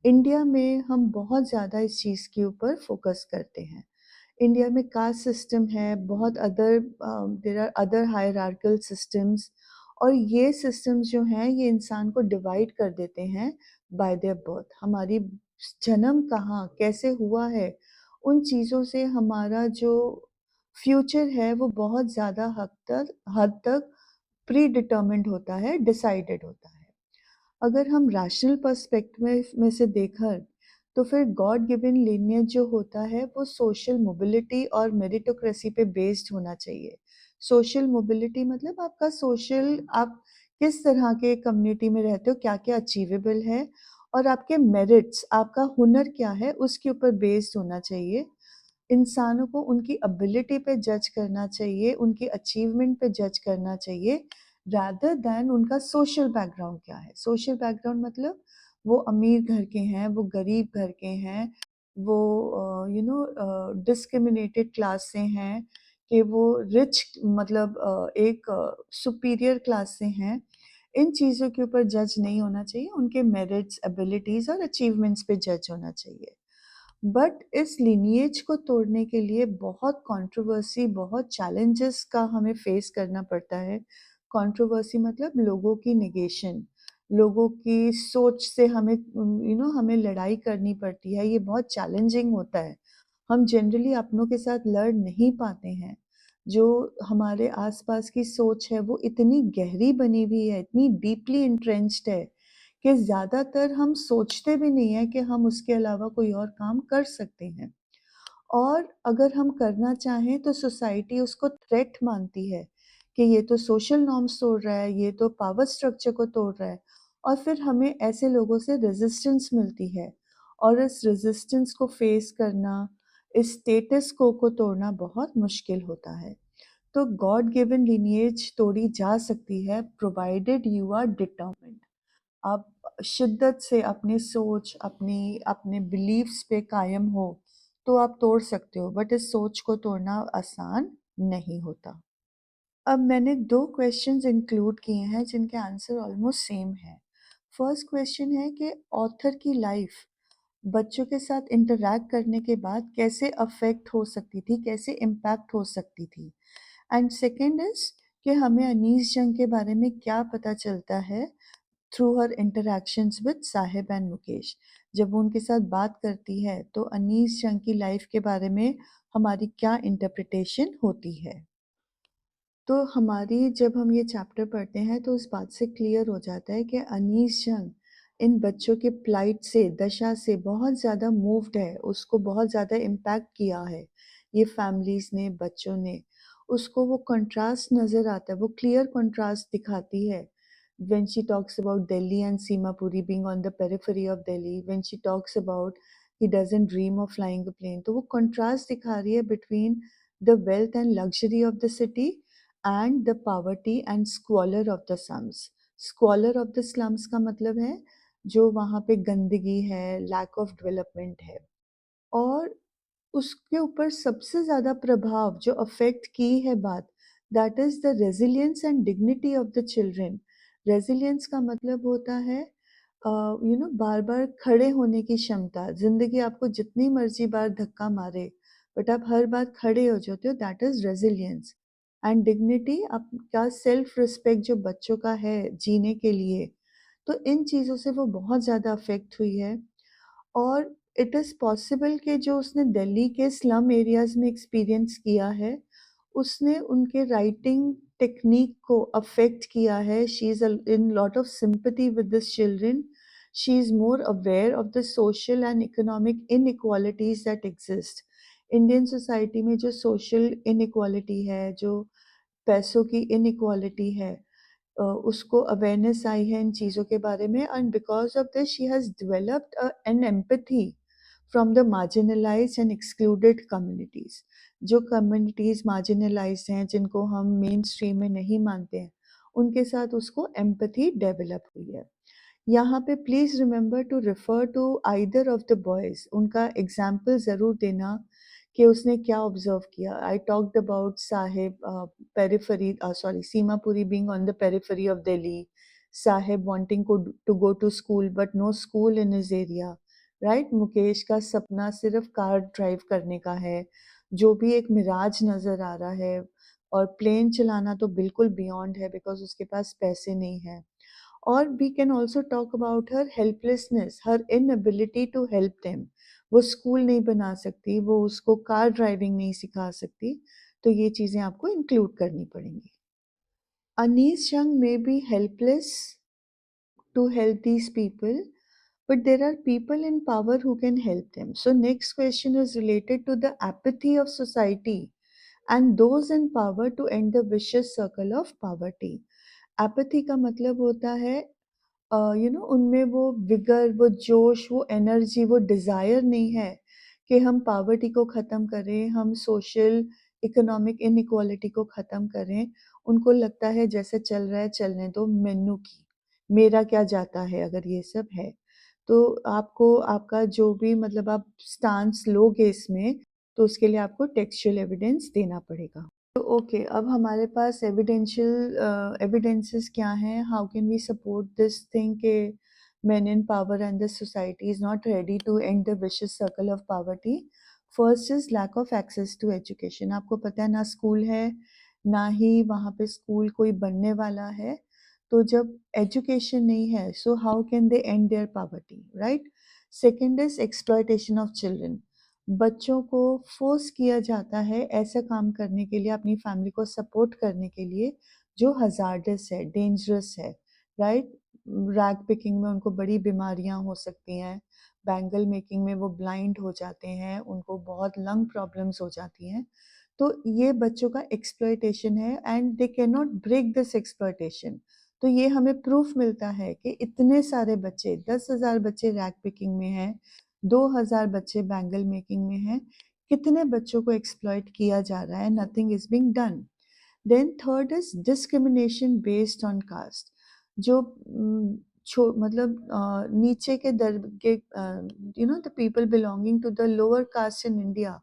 A: इंडिया में हम बहुत ज़्यादा इस चीज़ के ऊपर फोकस करते हैं। इंडिया में कास्ट सिस्टम है, बहुत there are other hierarchical systems, और ये सिस्टम्स जो हैं ये इंसान को डिवाइड कर देते हैं बाय देयर बर्थ। हमारी जन्म कहाँ, कैसे हुआ है, उन चीज़ों से हमारा जो फ्यूचर है वो बहुत ज़्यादा हद तक प्री डिटर्मिन्ड होता है, डिसाइडेड होता है। अगर हम रैशनल पर्सपेक्टिव में से देखा तो फिर गॉड गिवन लीनियज जो होता है वो सोशल मोबिलिटी और मेरिटोक्रेसी पे बेस्ड होना चाहिए। सोशल मोबिलिटी मतलब आपका सोशल, आप किस तरह के कम्युनिटी में रहते हो, क्या क्या अचीवेबल है, और आपके मेरिट्स, आपका हुनर क्या है, उसके ऊपर बेस्ड होना चाहिए। इंसानों को उनकी एबिलिटी पे जज करना चाहिए, उनकी अचीवमेंट पे जज करना चाहिए, रादर दैन उनका सोशल बैकग्राउंड क्या है। सोशल बैकग्राउंड मतलब वो अमीर घर के हैं, वो गरीब घर के हैं, वो डिस्क्रिमिनेटेड क्लास से हैं, कि वो रिच मतलब एक सुपीरियर क्लास से हैं। इन चीज़ों के ऊपर जज नहीं होना चाहिए, उनके मेरिट्स, एबिलिटीज़ और अचीवमेंट्स पे जज होना चाहिए। बट इस लिनिएज को तोड़ने के लिए बहुत कंट्रोवर्सी, बहुत चैलेंजेस का हमें फेस करना पड़ता है। कंट्रोवर्सी मतलब लोगों की नेगेशन, लोगों की सोच से हमें हमें लड़ाई करनी पड़ती है, ये बहुत चैलेंजिंग होता है। हम जनरली अपनों के साथ लड़ नहीं पाते हैं। जो हमारे आसपास की सोच है वो इतनी गहरी बनी हुई है, इतनी डीपली एंट्रेंच्ड है कि ज़्यादातर हम सोचते भी नहीं हैं कि हम उसके अलावा कोई और काम कर सकते हैं। और अगर हम करना चाहें तो सोसाइटी उसको थ्रेट मानती है कि ये तो सोशल नॉर्म्स तोड़ रहा है, ये तो पावर स्ट्रक्चर को तोड़ रहा है, और फिर हमें ऐसे लोगों से रेजिस्टेंस मिलती है, और इस रेजिस्टेंस को फेस करना, इस स्टेटस को तोड़ना बहुत मुश्किल होता है। तो गॉड गिवन लिनिएज तोड़ी जा सकती है प्रोवाइडेड यू आर डिटर्मिन्ड। आप शिद्दत से अपनी सोच, अपने बिलीफ्स पे कायम हो, तो आप तोड़ सकते हो, बट इस सोच को तोड़ना आसान नहीं होता। अब मैंने 2 क्वेश्चंस इंक्लूड किए हैं जिनके आंसर ऑलमोस्ट सेम हैं। फर्स्ट क्वेश्चन है कि ऑथर की लाइफ बच्चों के साथ इंटरैक्ट करने के बाद कैसे अफ़ेक्ट हो सकती थी, कैसे इम्पैक्ट हो सकती थी? एंड सेकंड इज़ कि हमें अनीस जंग के बारे में क्या पता चलता है through her interactions with Sahib and Mukesh. जब वो उनके साथ बात करती है तो अनीस जंग की लाइफ के बारे में हमारी क्या इंटरप्रिटेशन होती है। तो हमारी जब हम ये चैप्टर पढ़ते हैं तो इस बात से क्लियर हो जाता है कि अनीस जंग इन बच्चों के प्लाइट से, दशा से बहुत ज़्यादा मूव्ड है, उसको बहुत ज़्यादा इम्पैक्ट किया है ये फैमिलीज़ ने, बच्चों ने। उसको वो कंट्रास्ट नज़र आता है, वो क्लियर कंट्रास्ट दिखाती है when she talks about Delhi and Seema Puri being on the periphery of Delhi, when she talks about he doesn't dream of flying a plane, तो वो contrast दिखा रही है between the wealth and luxury of the city and the poverty and squalor of the slums. Squalor of the slums का मतलब है जो वहाँ पे गंदगी है, lack of development है। और उसके ऊपर सबसे ज़्यादा प्रभाव जो अफ़ेक्ट की है बात, that is the resilience and dignity of the children. Resilience का मतलब होता है बार-बार खड़े होने की क्षमता। ज़िंदगी आपको जितनी मर्ज़ी बार धक्का मारे, बट आप हर बार खड़े हो जाते हो, that is resilience. And dignity आपका सेल्फ रिस्पेक्ट जो बच्चों का है जीने के लिए, तो इन चीज़ों से वो बहुत ज़्यादा अफ़ेक्ट हुई है। और इट इज़ पॉसिबल कि जो उसने दिल्ली के स्लम एरियाज़ में एक्सपीरियंस किया है, उसने उनके राइटिंग टेक्नीक को अफ़ेक्ट किया है। She is in lot of sympathy with this children. She is more aware of the social and economic inequalities that exist. Indian society में जो सोशल इनइक्वालिटी है, जो पैसों की इनइक्वालिटी है, उसको अवेयरनेस आई है इन चीज़ों के बारे में, and because of this she has developed N empathy from the marginalised and excluded communities. जो कम्युनिटीज़ मार्जिनलाइज्ड हैं, जिनको हम मेन स्ट्रीम में नहीं मानते हैं, उनके साथ उसको एम्पैथी डेवलप हुई है। यहाँ पे please remember to refer to either of the boys, उनका एग्ज़ाम्पल ज़रूर देना कि उसने क्या ऑब्ज़र्व किया। I talked about Saheb periphery sorry Seemapuri being on the periphery of Delhi, Saheb wanting to go to school but no school in his area, right? Mukesh का सपना सिर्फ़ कार ड्राइव करने का है, जो भी एक मिराज नज़र आ रहा है, और प्लेन चलाना तो बिल्कुल बियॉन्ड है बिकॉज़ उसके पास पैसे नहीं हैं। और we can also talk about her helplessness, her inability to help them. वो स्कूल नहीं बना सकती, वो उसको कार ड्राइविंग नहीं सिखा सकती, तो ये चीज़ें आपको इंक्लूड करनी पड़ेंगी। अनीस जंग may be helpless to help these people, but there are people in power who can help them. So next question is related to the apathy of society and those in power to end the vicious circle of poverty. Apathy का मतलब होता है उनमें वो विगर, वो जोश, वो एनर्जी, वो डिज़ायर नहीं है कि हम पॉवर्टी को ख़त्म करें, हम सोशल इकोनॉमिक इनइक्वालिटी को ख़त्म करें। उनको लगता है जैसे चल रहा है चलने दो, मैनू की, मेरा क्या जाता है अगर ये सब है। तो आपको आपका जो भी मतलब आप स्टांस लोगे इसमें, तो उसके लिए आपको टेक्सचुअल एविडेंस देना पड़ेगा। तो ओके, अब हमारे पास एविडेंसेस क्या हैं? How can we support this thing के men in power and the society is not ready to end the vicious circle of poverty? First is lack of access to education. आपको पता है ना स्कूल है, ना ही वहाँ पे स्कूल कोई बनने वाला है। तो जब एजुकेशन नहीं है, so how can they and there poverty, right? Second is exploitation of children. बच्चों को फोर्स किया जाता है ऐसा काम करने के लिए, अपनी फैमिली को सपोर्ट करने के लिए जो हजार्डस है, डेंजरस है, राइट? रैग पिकिंग में उनको बड़ी बीमारियां हो सकती हैं, बैंगल मेकिंग में वो ब्लाइंड हो जाते हैं, उनको बहुत लंग प्रॉब्लम्स हो जाती हैं। तो ये बच्चों का एक्सप्लॉयटेशन है and they can not break this exploitation. तो ये हमें प्रूफ मिलता है कि इतने सारे बच्चे, 10,000 बच्चे रैग पिकिंग में हैं, 2,000 बच्चे बैंगल मेकिंग में हैं, कितने बच्चों को एक्सप्लॉयट किया जा रहा है, nothing is being done. Then third is discrimination based on caste. जो मतलब नीचे के दर्ज के the people belonging to the lower caste in India,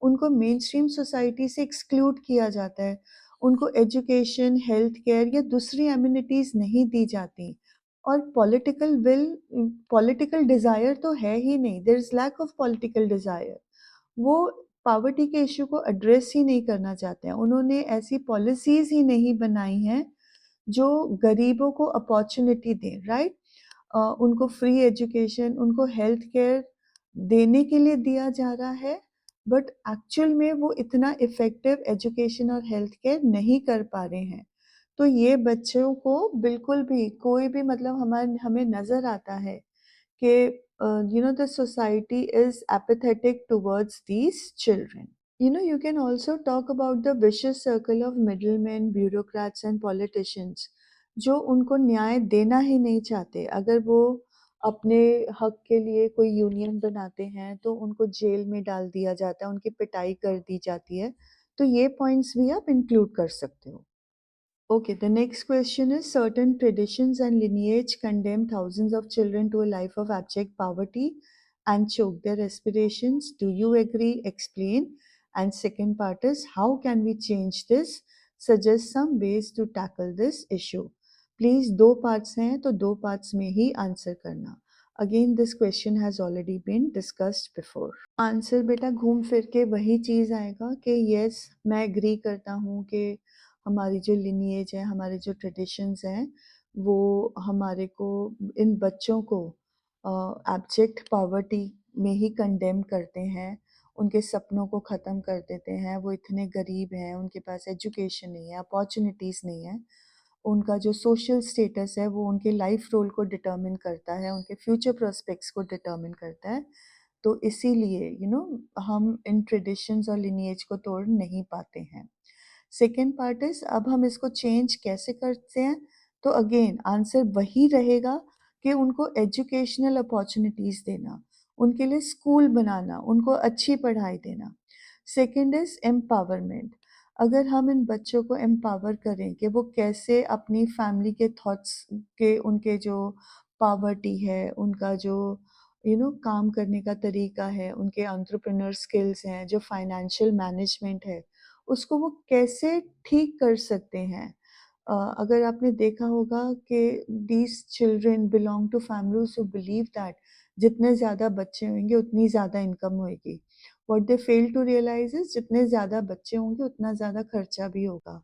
A: उनको मेन स्ट्रीम सोसाइटी से एक्सक्लूड किया जाता है। उनको एजुकेशन, हेल्थ केयर या दूसरी एम्यूनिटीज नहीं दी जाती। और पॉलिटिकल विल, पॉलिटिकल डिजायर तो है ही नहीं, there is lack of political desire. वो पॉवर्टी के इश्यू को एड्रेस ही नहीं करना चाहते हैं। उन्होंने ऐसी पॉलिसीज ही नहीं बनाई हैं जो गरीबों को अपॉर्चुनिटी दें, राइट? उनको फ्री एजुकेशन, उनको हेल्थ केयर देने के लिए दिया जा रहा है, बट एक्चुअल में वो इतना इफेक्टिव एजुकेशन और हेल्थ केयर नहीं कर पा रहे हैं। तो ये बच्चों को बिल्कुल भी कोई भी मतलब हमारे हमें नज़र आता है कि the society is apathetic towards these children. You can also talk about the vicious circle of middlemen, bureaucrats and politicians जो उनको न्याय देना ही नहीं चाहते। अगर वो अपने हक के लिए कोई यूनियन बनाते हैं तो उनको जेल में डाल दिया जाता है, उनकी पिटाई कर दी जाती है। तो ये पॉइंट्स भी आप इंक्लूड कर सकते हो। Okay, the next question is certain traditions and lineage condemn thousands of children to a life of abject poverty and choke their aspirations. Do you agree? Explain. And second part is how can we change this? Suggest some ways to tackle this issue. Please, दो parts हैं तो दो parts में ही answer करना. Again, this question has already been discussed before. Answer बेटा घूम फिर के वही चीज़ आएगा कि yes, मैं agree करता हूँ कि हमारी जो लिनिएज है, हमारे जो ट्रेडिशंस हैं, वो हमारे को, इन बच्चों को एब्जेक्ट पॉवर्टी में ही कंडेम करते हैं, उनके सपनों को ख़त्म कर देते हैं। वो इतने गरीब हैं, उनके पास एजुकेशन नहीं है, अपॉर्चुनिटीज़ नहीं है। उनका जो सोशल स्टेटस है वो उनके लाइफ रोल को डिटर्मिन करता है, उनके फ्यूचर प्रोस्पेक्ट्स को डिटर्मिन करता है। तो इसीलिए हम इन ट्रेडिशंस और लिनिएज को तोड़ नहीं पाते हैं। सेकेंड पार्ट इज अब हम इसको चेंज कैसे करते हैं? तो अगेन आंसर वही रहेगा कि उनको एजुकेशनल अपॉर्चुनिटीज देना, उनके लिए स्कूल बनाना, उनको अच्छी पढ़ाई देना। Second is empowerment. अगर हम इन बच्चों को एम्पावर करें कि वो कैसे अपनी फैमिली के थॉट्स के, उनके जो पावर्टी है, उनका जो काम करने का तरीका है, उनके एंटरप्रेन्योर स्किल्स हैं, जो फाइनेंशियल मैनेजमेंट है, उसको वो कैसे ठीक कर सकते हैं। अगर आपने देखा होगा कि these children belong to families who believe that जितने ज़्यादा बच्चे होंगे उतनी ज़्यादा इनकम होएगी। What they fail to realise is जितने ज़्यादा बच्चे होंगे उतना ज़्यादा खर्चा भी होगा।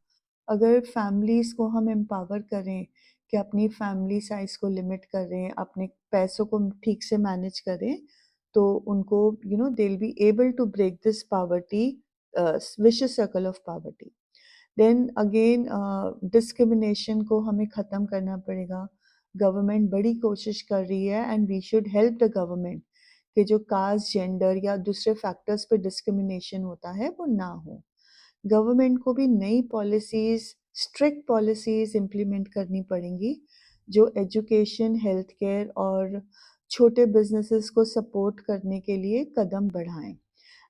A: अगर फैमिलीज़ को हम एम्पावर करें कि अपनी फैमिली साइज़ को लिमिट करें, अपने पैसों को ठीक से मैनेज करें, तो उनको they will be able to break this poverty vicious circle of poverty. Then again discrimination को हमें ख़त्म करना पड़ेगा। गवर्नमेंट बड़ी कोशिश कर रही है and we should help the government कि जो कास्ट, जेंडर या दूसरे फैक्टर्स पे डिस्क्रिमिनेशन होता है वो ना हो। गवर्नमेंट को भी नई पॉलिसीज़, स्ट्रिक्ट पॉलिसीज़ इम्प्लीमेंट करनी पड़ेंगी जो एजुकेशन, हेल्थ केयर और छोटे बिजनेसेस को सपोर्ट करने के लिए कदम बढ़ाएं।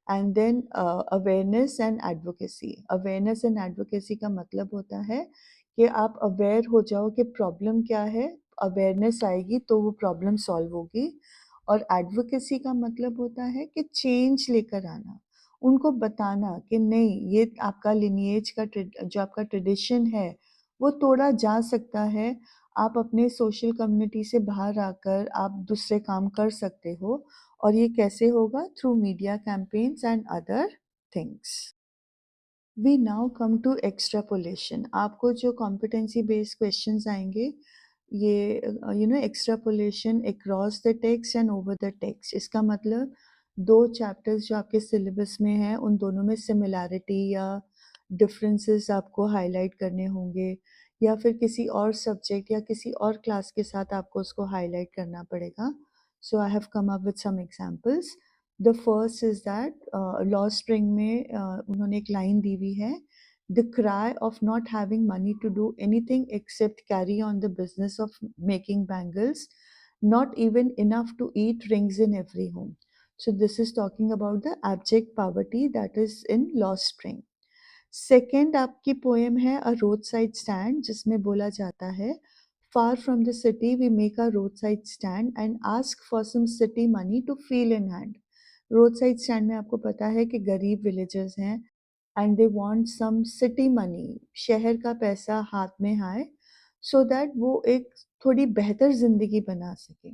A: And then awareness and advocacy. Awareness and advocacy का मतलब होता है कि आप अवेयर हो जाओ कि प्रॉब्लम क्या है, अवेयरनेस आएगी तो वो प्रॉब्लम सॉल्व होगी। और एडवोकेसी का मतलब होता है कि चेंज लेकर आना, उनको बताना कि नहीं, ये आपका लिनिएज का जो आपका ट्रेडिशन है वो तोड़ा जा सकता है। आप अपने सोशल कम्युनिटी से बाहर आकर आप दूसरे काम कर सकते हो, और ये कैसे होगा? Through media campaigns and other things. We now come to extrapolation. आपको जो कॉम्पिटेंसी बेस्ड क्वेश्चंस आएंगे, ये extrapolation across the text and over the text. इसका मतलब दो चैप्टर्स जो आपके सिलेबस में हैं उन दोनों में सिमिलैरिटी या डिफरेंसेस आपको हाईलाइट करने होंगे, या फिर किसी और सब्जेक्ट या किसी और क्लास के साथ आपको उसको हाईलाइट करना पड़ेगा। So I have come up with some examples. The first is that लॉ स्प्रिंग में उन्होंने एक लाइन दी हुई है, the cry of not having money to do anything except carry on the business of making bangles, not even enough to eat rings in every home. So this is talking about the abject poverty that is in Lost Spring. Second आपकी पोएम है अ रोड साइड स्टैंड, जिसमें बोला जाता है, far from the city we make a road side stand and ask for some city money to feel in hand. Road side stand में आपको पता है कि गरीब विलेजर्स हैं and they want some city money, शहर का पैसा हाथ में आए, सो दैट वो एक थोड़ी बेहतर जिंदगी बना सके।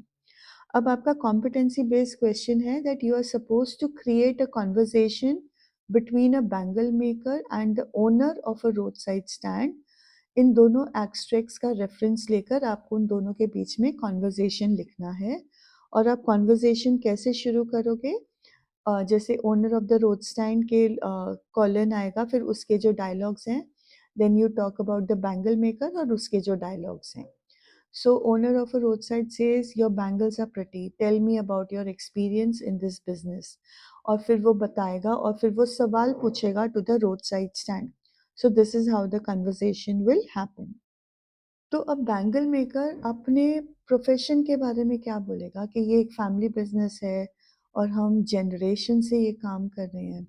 A: अब आपका कॉम्पिटेंसी बेस्ड क्वेश्चन है that you are suppose to create a conversation between a bangle maker and the owner of a roadside stand। इन दोनों एक्सट्रैक्ट्स का रेफरेंस लेकर आपको उन दोनों के बीच में कॉन्वर्जेशन लिखना है। और आप कॉन्वर्जेशन कैसे शुरू करोगे? जैसे owner of the road stand के कॉलन आएगा, फिर उसके जो डायलॉग्स हैं, then you talk about the bangle maker और उसके जो डायलॉग्स हैं। So owner of a roadside says, your bangles are pretty. Tell me about your experience in this business. और फिर वो बताएगा और फिर वो सवाल पूछेगा to the roadside stand. So this is how the conversation will happen. तो अब बैंगल मेकर अपने प्रोफेशन के बारे में क्या बोलेगा कि ये एक फैमिली बिजनेस है और हम जनरेशन से ये काम कर रहे हैं।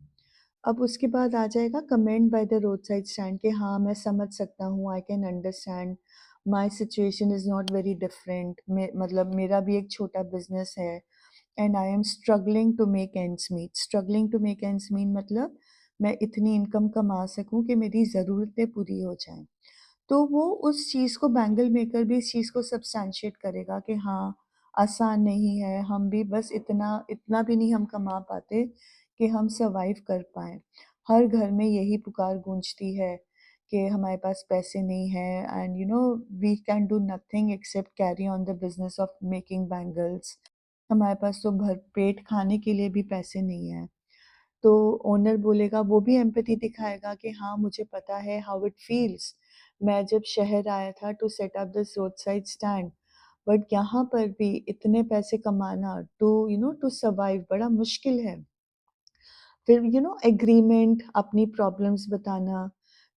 A: अब उसके बाद आ जाएगा comment by the road side stand कि हाँ, मैं समझ सकता हूँ, I can understand, my situation is not very different. मतलब मेरा भी एक छोटा बिजनेस है and I am struggling to make ends meet. Struggling to make ends meet मतलब मैं इतनी इनकम कमा सकूं कि मेरी ज़रूरतें पूरी हो जाएं। तो वो उस चीज़ को, बैंगल मेकर भी इस चीज़ को सब्सटैंशिएट करेगा कि हाँ, आसान नहीं है, हम भी बस इतना इतना भी नहीं हम कमा पाते कि हम सर्वाइव कर पाएँ। हर घर में यही पुकार गूंजती है कि हमारे पास पैसे नहीं हैं and we can do nothing except carry on the business of making bangles. हमारे पास तो भरपेट खाने के लिए भी पैसे नहीं हैं। तो ओनर बोलेगा, वो भी एम्पैथी दिखाएगा कि हाँ, मुझे पता है हाउ इट फील्स। मैं जब शहर आया था to set up this road side stand, but यहाँ पर भी इतने पैसे कमाना टू सर्वाइव बड़ा मुश्किल है। फिर एग्रीमेंट, अपनी प्रॉब्लम्स बताना।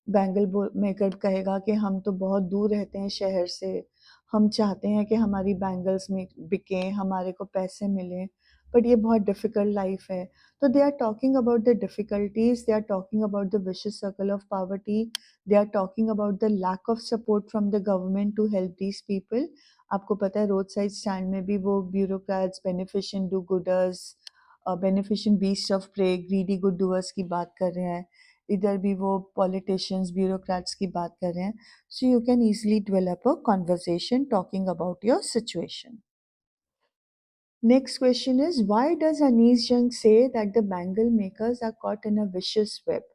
A: मेकर कहेगा कि हम तो बहुत दूर रहते हैं शहर से, हम चाहते हैं कि हमारी बैंगल्स में बिकें, हमारे को पैसे मिलें, बट ये बहुत डिफ़िकल्ट लाइफ है। तो they are talking about the difficulties, they are talking about the vicious circle of poverty, they are talking about the lack of support from the government to help these people. आपको पता है रोड साइड स्टैंड में भी वो bureaucrats, beneficent do gooders, beneficent beast of prey, greedy good doers की बात कर रहे हैं। इधर भी वो पॉलिटिशियंस, ब्यूरोक्रेट्स की बात कर रहे हैं। So you can easily develop a conversation talking about your situation. Next question is, why does Anees Jung say that the bangle makers are caught in a vicious web?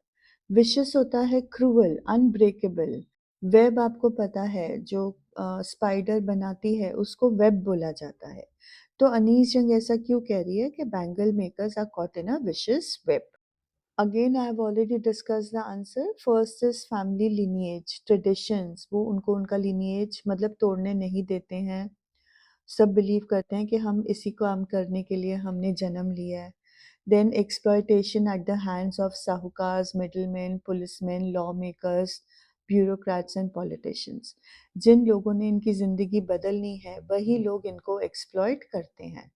A: Vicious होता है cruel, unbreakable. Web आपको पता है, जो स्पाइडर बनाती है उसको वेब बोला जाता है। तो अनीस जंग ऐसा क्यों कह रही है कि bangle makers are caught in a vicious web? Again, I have already discussed the answer. First is family lineage, traditions. वो उनको उनका lineage मतलब तोड़ने नहीं देते हैं। सब बिलीव करते हैं कि हम इसी काम करने के लिए हमने जन्म लिया है। Then exploitation at the hands of sahukars, middlemen, policemen, lawmakers, bureaucrats and politicians. जिन लोगों ने इनकी ज़िंदगी बदलनी है, वही लोग इनको एक्सप्लॉइट करते हैं।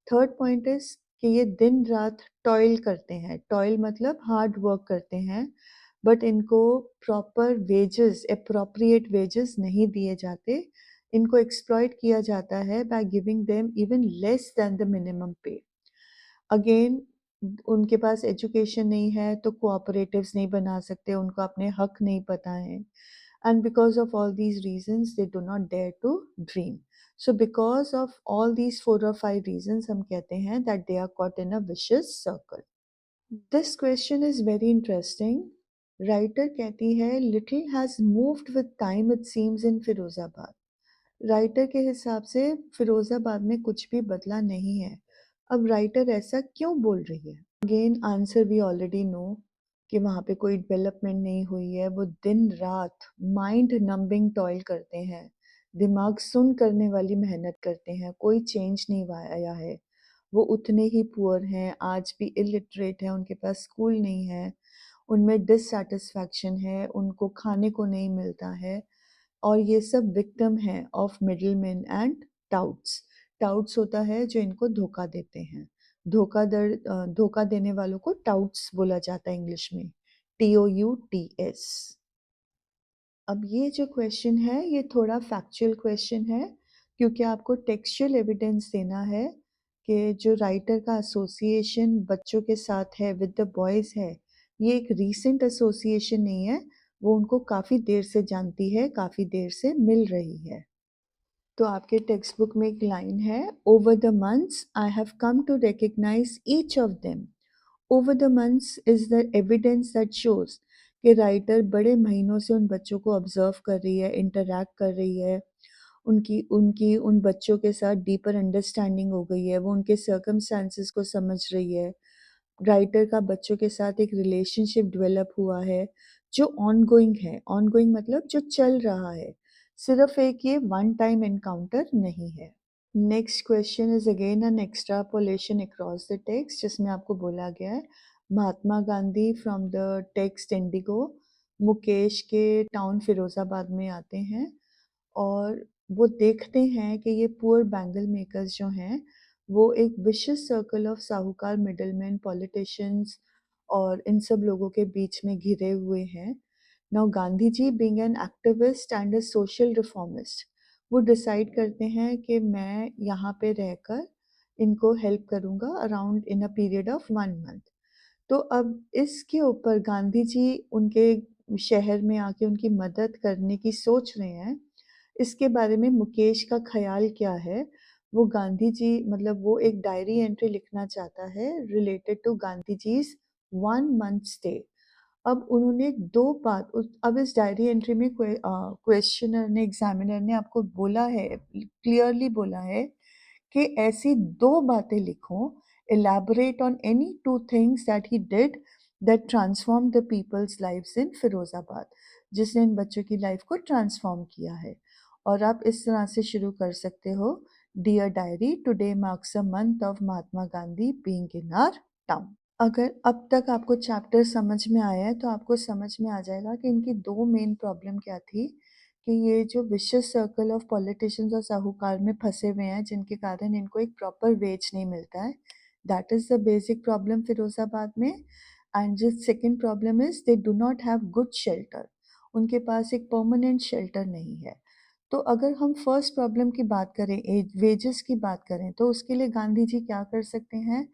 A: थर्ड पॉइंट इज़ कि ये दिन रात टॉयल करते हैं। टॉयल मतलब हार्ड वर्क करते हैं, बट इनको प्रॉपर वेजेस, एप्रोप्रिएट वेजेस नहीं दिए जाते। इनको एक्सप्लॉइट किया जाता है by giving them even less than the minimum पे। अगेन उनके पास एजुकेशन नहीं है तो कोऑपरेटिव्स नहीं बना सकते, उनको अपने हक नहीं पता है, and because of all these reasons they do not dare to dream. So because of all these 4 or 5 reasons हम कहते हैं that they are caught in a vicious circle. This question is very interesting. Writer कहती है little has moved with time it seems in Firozabad. Writer के हिसाब से फिरोजाबाद में कुछ भी बदला नहीं है। अब राइटर ऐसा क्यों बोल रही है? Again answer we already know कि वहाँ पे कोई डेवलपमेंट नहीं हुई है। वो दिन रात माइंड नंबिंग टॉयल करते हैं, दिमाग सुन करने वाली मेहनत करते हैं, कोई चेंज नहीं आया है। वो उतने ही पुअर हैं, आज भी इलिटरेट है, उनके पास स्कूल नहीं है, उनमें डिससैटिस्फैक्शन है, उनको खाने को नहीं मिलता है, और ये सब विक्टिम हैं of middleman and touts. Touts होता है जो इनको धोखा देते हैं। धोखा देने वालों को टाउट्स बोला जाता है इंग्लिश में, TOUTS। अब ये जो क्वेश्चन है ये थोड़ा फैक्चुअल क्वेश्चन है, क्योंकि आपको टेक्सचुअल एविडेंस देना है कि जो राइटर का एसोसिएशन बच्चों के साथ है, विद द बॉयज़ है, ये एक रीसेंट एसोसिएशन नहीं है, वो उनको काफ़ी देर से जानती है, काफ़ी देर से मिल रही है। तो आपके टेक्स्ट बुक में एक लाइन है, over the months I have come to recognize each of them. Over the months is the evidence that shows कि राइटर बड़े महीनों से उन बच्चों को ऑब्जर्व कर रही है, इंटरैक्ट कर रही है, उनकी उनकी उन बच्चों के साथ डीपर अंडरस्टैंडिंग हो गई है, वो उनके सर्कमस्टांसेस को समझ रही है। राइटर का बच्चों के साथ एक रिलेशनशिप डेवलप हुआ है जो ऑनगोइंग है। ऑनगोइंग मतलब जो चल रहा है, सिर्फ एक ये वन टाइम एनकाउंटर नहीं है। Next question is again an extrapolation across the text, जिसमें आपको बोला गया है Mahatma Gandhi from the text Indigo Mukesh के टाउन फिरोजाबाद में आते हैं और वो देखते हैं कि ये पुअर बैंगल मेकर्स जो हैं वो एक विशियस सर्कल ऑफ साहूकार, मिडलमैन, पॉलिटिशियंस और इन सब लोगों के बीच में घिरे हुए हैं। Now Gandhi ji being an activist and a social reformist, वो डिसाइड करते हैं कि मैं यहाँ पे रहकर इनको हेल्प करूँगा around in a period of 1 month. तो अब इसके ऊपर गांधी जी उनके शहर में आके उनकी मदद करने की सोच रहे हैं। इसके बारे में मुकेश का ख़्याल क्या है? वो गांधी जी मतलब वो एक डायरी एंट्री लिखना चाहता है related to Gandhi ji's 1 month stay. अब उन्होंने 2 बात उस अब इस डायरी एंट्री में क्वेश्चनर ने, एग्ज़ामिनर ने आपको बोला है, क्लियरली बोला है कि ऐसी 2 बातें लिखो, elaborate on any 2 things that he did that transformed the people's lives in Firozabad, जिसने इन बच्चों की लाइफ को ट्रांसफॉर्म किया है। और आप इस तरह से शुरू कर सकते हो, dear diary, today marks a month of Mahatma Gandhi being in our town. अगर अब तक आपको चैप्टर समझ में आया है तो आपको समझ में आ जाएगा कि इनकी 2 मेन प्रॉब्लम क्या थी, कि ये जो विशियस सर्कल ऑफ पॉलिटिशियंस और साहूकार में फंसे हुए हैं जिनके कारण इनको एक प्रॉपर वेज नहीं मिलता है, that is the basic problem Firozabad में। एंड जो second problem is they do not have good shelter, उनके पास एक परमानेंट शेल्टर नहीं है। तो अगर हम फर्स्ट प्रॉब्लम की बात करें, एज वेजेस की बात करें, तो उसके लिए गांधी जी क्या कर सकते हैं?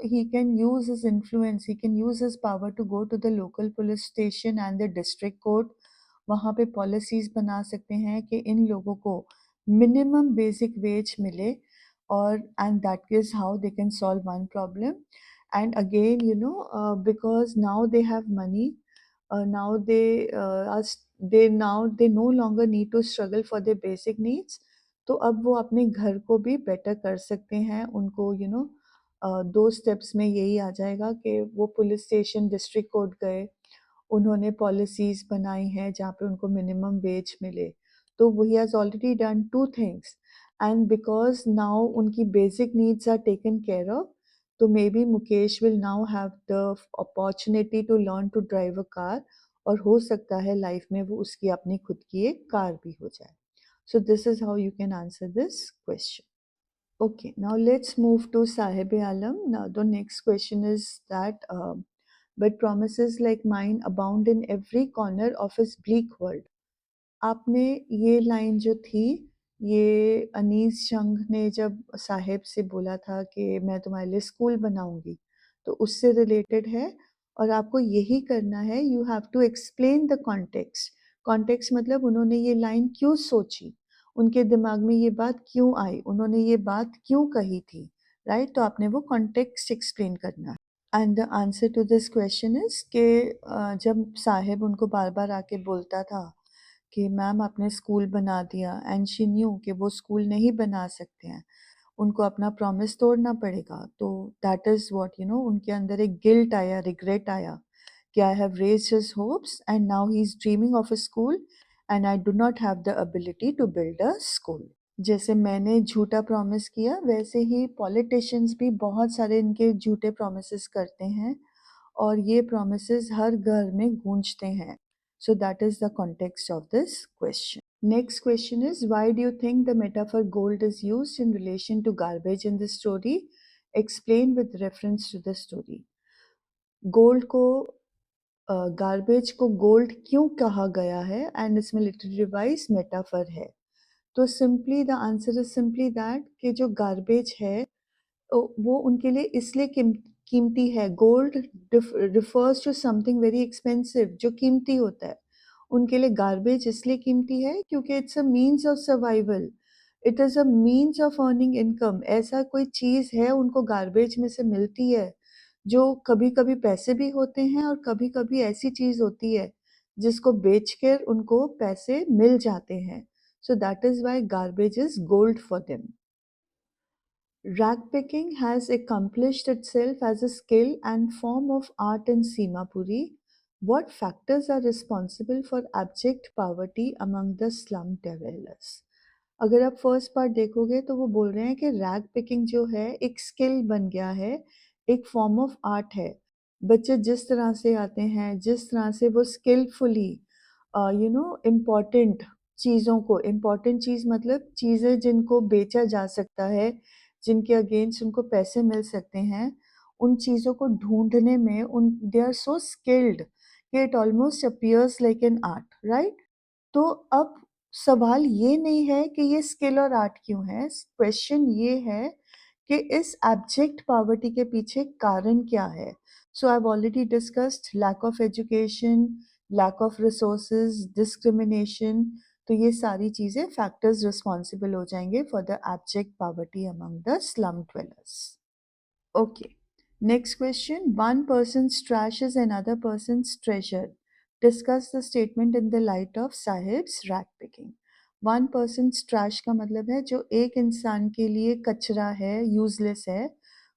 A: He can use his influence, he can use his power to go to the local police station and the district court. वहाँ पे पॉलिसीज बना सकते हैं कि इन लोगों को मिनिमम बेसिक वेज मिले, और and that is how they can solve one problem. And again because now they have money, now they no longer need to struggle for their basic needs। तो अब वो अपने घर को भी बेटर कर सकते हैं। उनको 2 स्टेप्स में यही आ जाएगा कि वो पुलिस स्टेशन, डिस्ट्रिक्ट कोर्ट गए, उन्होंने पॉलिसीज़ बनाई हैं जहाँ पे उनको मिनिमम वेज मिले। तो he has already done 2 things, and because now उनकी basic needs are taken care of, तो maybe Mukesh will now have the opportunity to learn to drive a car, और हो सकता है लाइफ में वो उसकी अपनी खुद की एक कार भी हो जाए। So this is how you can answer this question. Okay, now let's move to Sahib Alam. Now the next question is that, but promises like mine abound in every corner of his bleak world. आपने ये लाइन जो थी, ये अनीस जंग ने जब साहिब से बोला था कि मैं तुम्हारे लिए स्कूल बनाऊँगी, तो उससे रिलेटेड है और आपको यही करना है, you have to explain the context. Context मतलब उन्होंने ये लाइन क्यों सोची? उनके दिमाग में ये बात क्यों आई? उन्होंने ये बात क्यों कही थी? राइट? तो आपने वो कॉन्टेक्स्ट एक्सप्लेन करना है। And the answer to this question is कि जब साहिब उनको बार-बार आके बोलता था कि मैम आपने स्कूल बना दिया एंड शी न्यू कि वो स्कूल नहीं बना सकते हैं, उनको अपना प्रॉमिस तोड़ना पड़ेगा। तो दैट इज़ व्हाट उनके अंदर एक गिल्ट आया, रिग्रेट आया कि I have raised his hopes and now he is dreaming of a school and I do not have the ability to build a school. जैसे मैंने झूठा प्रॉमिस किया, वैसे ही पॉलिटिशियंस भी बहुत सारे इनके झूठे प्रॉमिसेस करते हैं और ये प्रॉमिसेस हर घर में गूंजते हैं। So that is the context of this question. Next question is, why do you think the metaphor gold is used in relation to garbage in the story? Explain with reference to the story. Gold को गार्बेज को गोल्ड क्यों कहा गया है एंड इसमें लिटरेरी वाइज मेटाफर है। तो simply the answer is simply that कि जो गार्बेज है वो उनके लिए इसलिए कीमती है। Gold refers to something very expensive जो कीमती होता है। उनके लिए गार्बेज इसलिए कीमती है क्योंकि it's a means of survival, it is a means of earning income. ऐसा कोई चीज़ है उनको गार्बेज में से मिलती है जो कभी कभी पैसे भी होते हैं और कभी कभी ऐसी चीज़ होती है जिसको बेचकर उनको पैसे मिल जाते हैं। सो that is why garbage is gold for them. Ragpicking has accomplished itself as a skill and form of art in Simapuri. What factors are responsible for abject poverty among the slum dwellers? अगर आप फर्स्ट पार्ट देखोगे तो वो बोल रहे हैं कि रैग पिकिंग जो है एक स्किल बन गया है, एक फॉर्म ऑफ आर्ट है। बच्चे जिस तरह से आते हैं, जिस तरह से वो स्किलफुली इम्पॉर्टेंट चीज़ों को, इम्पॉर्टेंट चीज़ मतलब चीज़ें जिनको बेचा जा सकता है, जिनके अगेंस्ट उनको पैसे मिल सकते हैं, उन चीज़ों को ढूँढने में उन दे आर सो स्किल्ड कि it almost appears like an art, right? तो अब सवाल ये नहीं है कि ये स्किल और आर्ट क्यों है, क्वेश्चन ये है कि इस एब्जेक्ट पॉवर्टी के पीछे कारण क्या है? So I have already discussed lack of education, lack of resources, discrimination. तो ये सारी चीज़ें फैक्टर्स रिस्पॉन्सिबल हो जाएंगे for the abject poverty among the slum dwellers. Okay. Next question. One person's trash is another person's treasure. Discuss the statement in the light of Sahib's rat picking. One person's trash का मतलब है जो एक इंसान के लिए कचरा है, यूजलेस है,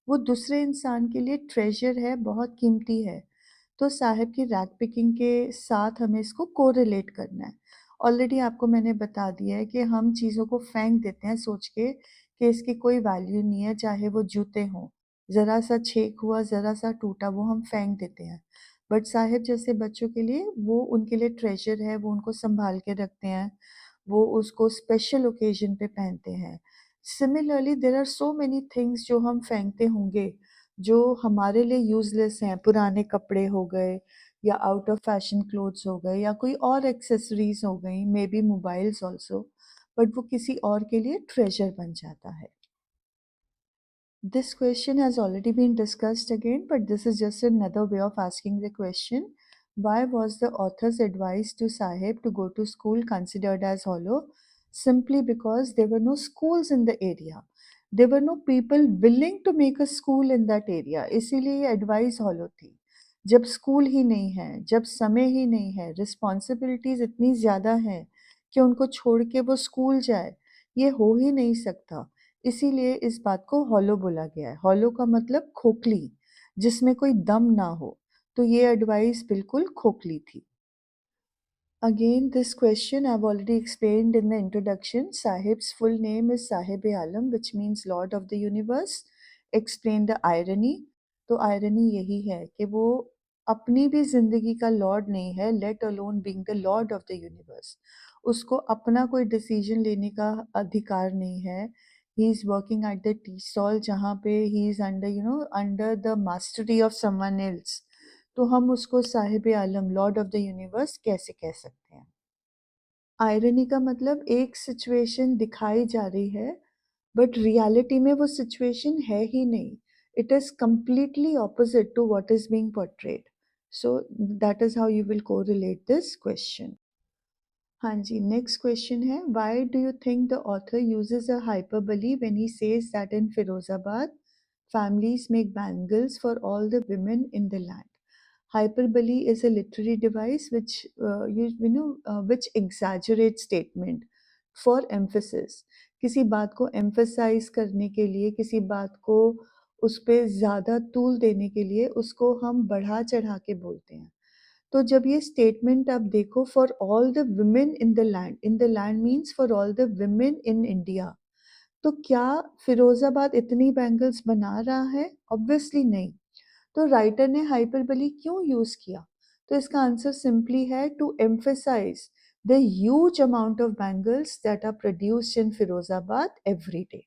A: वो दूसरे इंसान के लिए ट्रेजर है, बहुत कीमती है। तो साहिब की रैक पिकिंग के साथ हमें इसको कोरिलेट करना है। ऑलरेडी आपको मैंने बता दिया है कि हम चीज़ों को फेंक देते हैं सोच के कि इसकी कोई वैल्यू नहीं है, चाहे वो जूते हों। ज़रा सा छेक हुआ, ज़रा सा टूटा, वो हम फेंक देते हैं। बट साहिब जैसे बच्चों के लिए वो उनके लिए ट्रेजर है, वो उनको सँभाल के रखते हैं, वो उसको स्पेशल ओकेज़न पे पहनते हैं। Similarly there are so many things जो हम फेंकते होंगे, जो हमारे लिए यूज़लेस हैं, पुराने कपड़े हो गए या आउट ऑफ फैशन क्लोथ्स हो गए या कोई और एक्सेसरीज़ हो गई, मेबी मोबाइल्स ऑल्सो, बट वो किसी और के लिए ट्रेजर बन जाता है। This question has already been discussed again, but this is just another way of asking the question. Why was the author's advice to Sahib to go to school considered as hollow? Simply because there were no schools in the area. There were no people willing to make a school in that area. इसीलिए ये advice hollow थी। जब स्कूल ही नहीं है, जब समय ही नहीं है, रिस्पॉन्सिबिलिटीज इतनी ज़्यादा हैं कि उनको छोड़ के वो स्कूल जाए, ये हो ही नहीं सकता। इसीलिए इस बात को हॉलो बोला गया है। हॉलो का मतलब खोखली, जिसमें कोई दम ना हो। तो ये एडवाइस बिल्कुल खोखली थी। Again, this question I've already explained in the introduction. Sahib's full name is Sahib-e-Alam, which means Lord of the Universe. Explain the irony. तो irony यही है कि वो अपनी भी जिंदगी का लॉर्ड नहीं है, let alone being the Lord of the universe. उसको अपना कोई डिसीजन लेने का अधिकार नहीं है। ही is working at the tea stall जहाँ पे he is under under the mastery of someone else. तो हम उसको साहिब आलम, लॉर्ड ऑफ द यूनिवर्स कैसे कह सकते हैं? आयरनी का मतलब एक सिचुएशन दिखाई जा रही है, बट रियलिटी में वो सिचुएशन है ही नहीं. It is completely opposite to what is being portrayed. So that is how you will correlate this question. हाँ जी, next question है, why do you think the author uses a hyperbole when he says that in Firozabad, families make bangles for all the women in the land? Hyperbole is a literary device which which exaggerates statement for emphasis. किसी बात को emphasize करने के लिए, किसी बात को उस पे ज़्यादा तूल देने के लिए उसको हम बढ़ा चढ़ा के बोलते हैं. तो जब ये स्टेटमेंट आप देखो, for all the women in the land means for all the women in India, तो क्या फिरोजाबाद इतनी बैंगल्स बना रहा है? ऑब्वियसली नहीं. तो राइटर ने हाइपरबली क्यों यूज किया? तो इसका आंसर सिंपली है to emphasize the huge amount of bangles that are produced in Firozabad every day.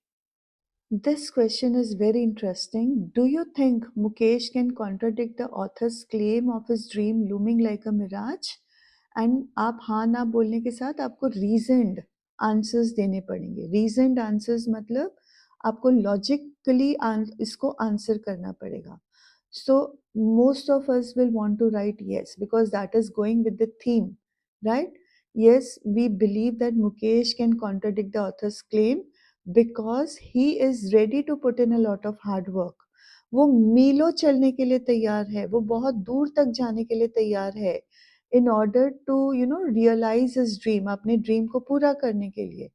A: This question is very interesting. Do you think Mukesh can contradict the author's claim of his dream looming like a mirage? And आप हाँ ना बोलने के साथ आपको reasoned answers देने पड़ेंगे. Reasoned answers मतलब आपको logically इसको answer करना पड़ेगा. So most of us will want to write yes because that is going with the theme, right? Yes, we believe that Mukesh can contradict the author's claim because he is ready to put in a lot of hard work. वो मीलों चलने के लिए तैयार है, वो बहुत दूर तक जाने के लिए तैयार है in order to realize his dream, अपने ड्रीम को पूरा करने के लिए.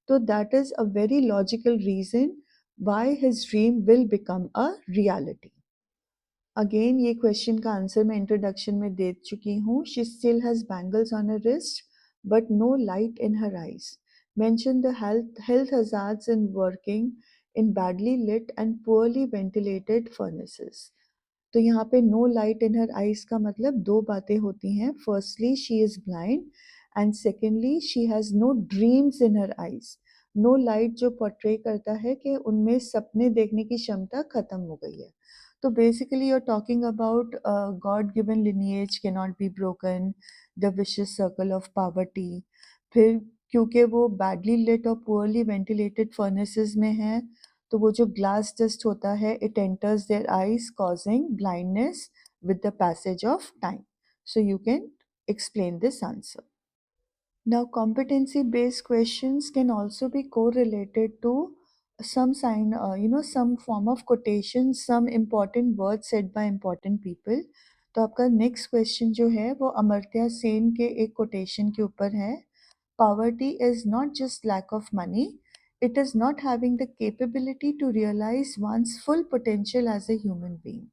A: तो that is a very logical reason why his dream will become a reality. Again ये क्वेश्चन का आंसर मैं इंट्रोडक्शन में दे चुकी हूँ. She still has bangles on her wrist but no light in her eyes. Mention the health hazards in working in badly lit and poorly ventilated furnaces. तो यहाँ पे no light in her eyes का मतलब दो बातें होती हैं. Firstly she is blind and secondly she has no dreams in her eyes. No light जो पोर्ट्रे करता है कि उनमें सपने देखने की क्षमता खत्म हो गई है. So basically, you're talking about God-given lineage cannot be broken, the vicious circle of poverty. फिर क्योंकि वो badly lit और poorly ventilated furnaces में हैं, तो वो जो glass dust होता है, it enters their eyes, causing blindness with the passage of time. So you can explain this answer. Now, competency-based questions can also be correlated to some sign, some form of quotation, some important words said by important people. तो आपका नेक्स्ट क्वेश्चन जो है वो अमर्त्य सेन के एक कोटेशन के ऊपर है. Poverty is not just lack of money, it is not having the capability to realize one's full potential as a human being.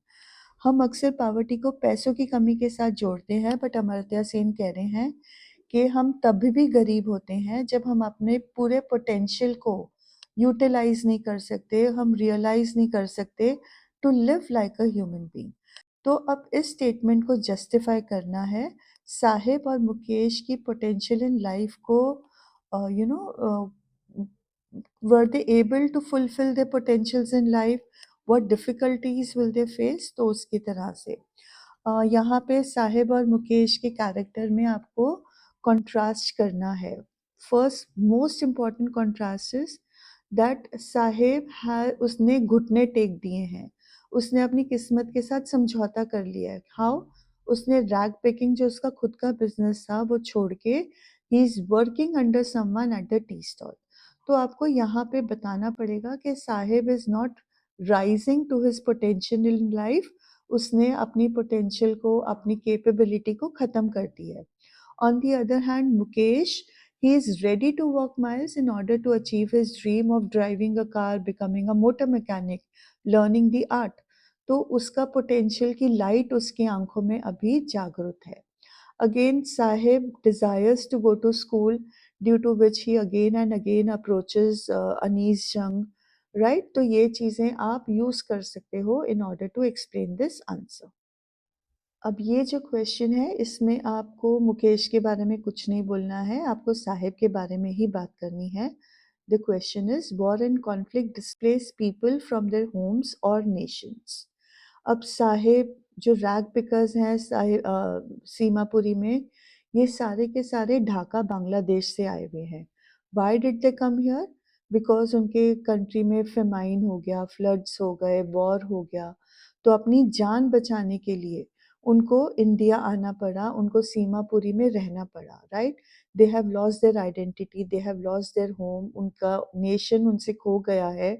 A: हम अक्सर पावर्टी को पैसों की कमी के साथ जोड़ते हैं, बट अमर्त्य सेन कह रहे हैं कि हम तभी भी गरीब होते हैं जब हम अपने पूरे पोटेंशियल को यूटिलाइज नहीं कर सकते, हम रियलाइज नहीं कर सकते to live like a human being. तो अब इस स्टेटमेंट को जस्टिफाई करना है. साहिब और मुकेश की पोटेंशियल इन लाइफ को were they able to fulfil their potentials in life, what difficulties will they face, तो उसकी तरह से यहाँ पे साहिब और मुकेश के कैरेक्टर में आपको कंट्रास्ट करना है. First most important contrast is that Sahib है, उसने घुटने टेक दिए हैं, उसने अपनी किस्मत के साथ समझौता कर लिया है. हाउ? उसने रैग पिकिंग जो उसका खुद का बिजनेस था वो छोड़ के he is working under someone at the tea stall. तो आपको यहाँ पे बताना पड़ेगा कि Saheb is not rising to his potential in life. उसने अपनी पोटेंशियल को, अपनी कैपेबिलिटी को ख़त्म कर दिया है. On the other hand Mukesh, he is ready to walk miles in order to achieve his dream of driving a car, becoming a motor mechanic, learning the art. तो उसका पोटेंशियल की लाइट उसकी आंखों में अभी जागृत है. Again, Sahib desires to go to school, due to which he again and again approaches Anis Jung, right? तो ये चीज़ें आप यूज़ कर सकते हो in order to explain this answer. अब ये जो क्वेश्चन है इसमें आपको मुकेश के बारे में कुछ नहीं बोलना है, आपको साहिब के बारे में ही बात करनी है. The question is, war and conflict displace people from their homes or nations. अब साहिब जो रैग पिकर्स हैं साहिब सीमापुरी में, ये सारे के सारे ढाका बांग्लादेश से आए हुए हैं। Why did they come here? Because उनके कंट्री में फेमाइन हो गया, फ्लड्स हो गए, वॉर हो गया, तो अपनी जान बचाने के लिए उनको इंडिया आना पड़ा, उनको सीमापुरी में रहना पड़ा, right? They have lost their identity, they have lost their home, उनका नेशन उनसे खो गया है,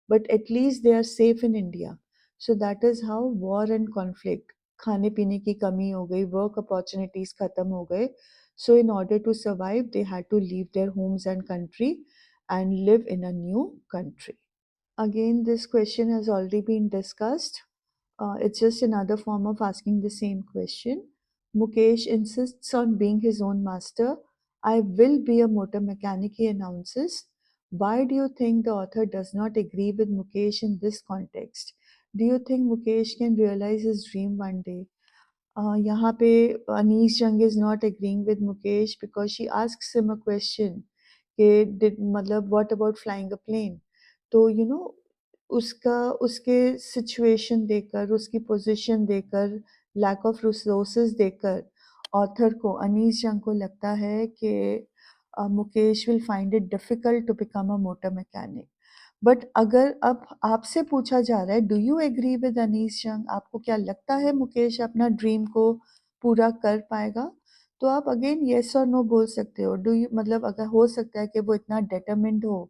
A: but at least they are safe in India. So that is how war and conflict, खाने पीने की कमी हो गई, वर्क अपॉर्चुनिटीज खत्म हो गए, so in order to survive they had to leave their homes and country and live in a new country. Again, this question has already been discussed. It's just another form of asking the same question. Mukesh insists on being his own master. I will be a motor mechanic, he announces. Why do you think the author does not agree with Mukesh in this context? Do you think Mukesh can realize his dream one day? यहाँ पे Anees Jung is not agreeing with Mukesh because she asks him a question कि did मतलब what about flying a plane? तो उसका उसके सिचुएशन देखकर, उसकी पोजीशन देखकर, लैक ऑफ रिसोर्सेज देखकर ऑथर को, अनीस जंग को लगता है कि Mukesh will find it difficult to become a motor mechanic. But अगर अब आपसे पूछा जा रहा है, do you agree with Anees Jung? आपको क्या लगता है मुकेश अपना ड्रीम को पूरा कर पाएगा? तो आप अगेन येस और नो बोल सकते हो। डू यू मतलब अगर हो सकता है कि वो इतना डिटरमिन्ड हो,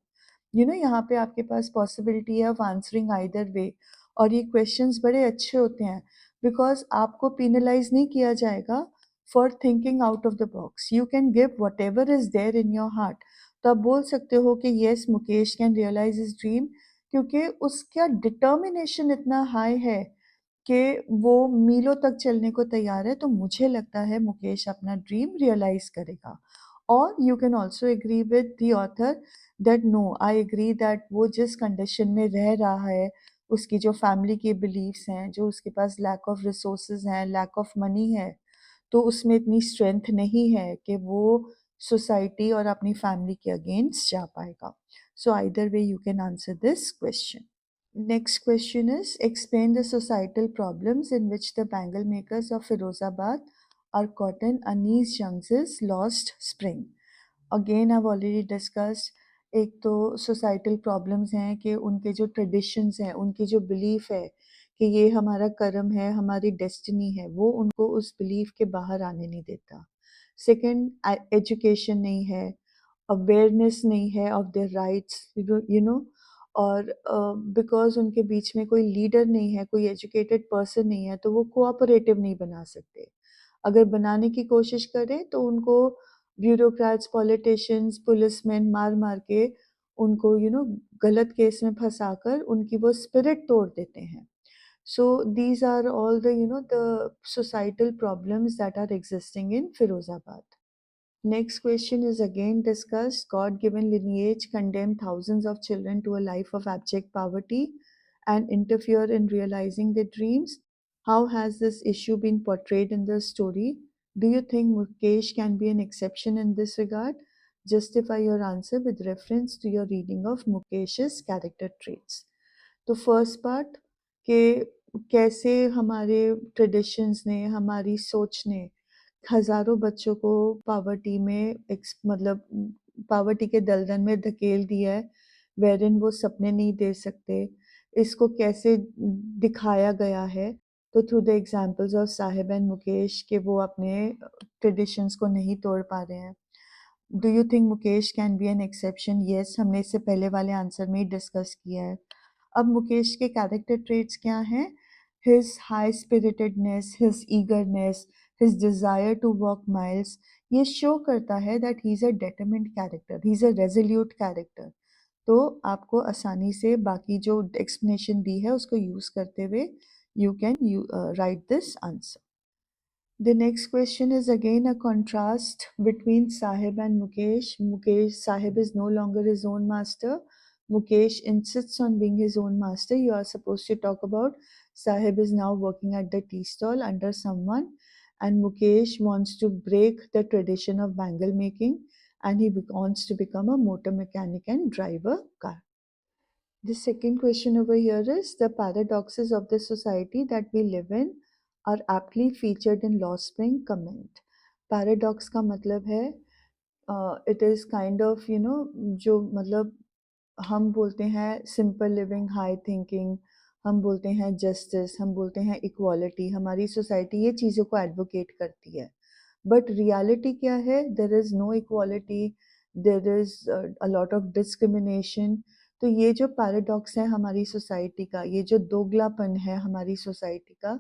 A: यहाँ पे आपके पास पॉसिबिलिटी है ऑफ आंसरिंग आइदर वे, और ये क्वेश्चंस बड़े अच्छे होते हैं बिकॉज आपको पेनलाइज नहीं किया जाएगा for thinking out of the box. You can give whatever is there in your heart. तो आप बोल सकते हो कि yes Mukesh can realize his dream, क्योंकि उसका डिटर्मिनेशन इतना हाई है कि वो मीलों तक चलने को तैयार है। तो मुझे लगता है मुकेश अपना ड्रीम रियलाइज करेगा। और you can also agree with the author that no, I agree that वो जिस कंडीशन में रह रहा है, उसकी जो फैमिली के बिलीव्स हैं, जो उसके पास लैक ऑफ रिसोर्सेज हैं, लैक ऑफ मनी है, तो उसमें इतनी स्ट्रेंथ नहीं है कि वो सोसाइटी और अपनी फैमिली के अगेंस्ट जा पाएगा। So either way you can answer this question. Next question is, explain the societal problems in which the bangle makers of Firozabad are caught in Anees Jung's Lost Spring. Again, I've already discussed, एक तो सोसाइटल प्रॉब्लम्स हैं कि उनके जो ट्रेडिशंस हैं, उनकी जो बिलीफ है कि ये हमारा कर्म है, हमारी डेस्टिनी है, वो उनको उस बिलीफ के बाहर आने नहीं देता। सेकंड, एजुकेशन नहीं है, अवेयरनेस नहीं है ऑफ देयर राइट्स, और बिकॉज उनके बीच में कोई लीडर नहीं है, कोई एजुकेटेड पर्सन नहीं है, तो वो कोऑपरेटिव नहीं बना सकते। अगर बनाने की कोशिश करें तो उनको ब्यूरोक्रेट्स, पॉलिटिशियंस, पुलिसमैन मार मार के उनको गलत केस में फंसाकर उनकी वो स्पिरिट तोड़ देते हैं। So these are all the societal problems that are existing in Firozabad. Next question is again discussed. God-given lineage condemn thousands of children to a life of abject poverty and interfere in realizing their dreams. How has this issue been portrayed in the story? Do you think Mukesh can be an exception in this regard? Justify your answer with reference to your reading of Mukesh's character traits. तो फर्स्ट पार्ट के कैसे हमारे ट्रेडिशंस ने, हमारी सोच ने हजारों बच्चों को पावर्टी में मतलब पावर्टी के दलदल में धकेल दिया है, वेरिन वो सपने नहीं दे सकते। इसको कैसे दिखाया गया है? तो through the examples of Sahib and Mukesh के वो अपने ट्रेडिशंस को नहीं तोड़ पा रहे हैं। Do you think Mukesh can be an exception? Yes, हमने इससे पहले वाले आंसर में ही डिस्कस किया है। अब मुकेश के कैरेक्टर ट्रेट्स क्या हैं? His high spiritedness, his eagerness, his desire to walk miles, ये शो करता है that he is a determined character, he is a resolute character. तो आपको आसानी से बाकी जो एक्सप्लेनेशन दी है उसको यूज़ करते हुए you can write this answer. The next question is again a contrast between Sahib and Mukesh. Mukesh, Sahib is no longer his own master. Mukesh insists on being his own master. You are supposed to talk about Sahib is now working at the tea stall under someone, and Mukesh wants to break the tradition of bangle making, and he wants to become a motor mechanic and drive a car. The second question over here is, the paradoxes of the society that we live in are aptly featured in Lost Spring. Comment. Paradox का मतलब है इट इज़ काइंड ऑफ जो मतलब हम बोलते हैं सिंपल लिविंग, हाई थिंकिंग, हम बोलते हैं जस्टिस, हम बोलते हैं इक्वालिटी, हमारी सोसाइटी ये चीज़ों को एडवोकेट करती है। बट रियलिटी क्या है? There is no equality, there is a lot of discrimination. तो ये जो पैराडॉक्स है हमारी सोसाइटी का, ये जो दोगलापन है हमारी सोसाइटी का,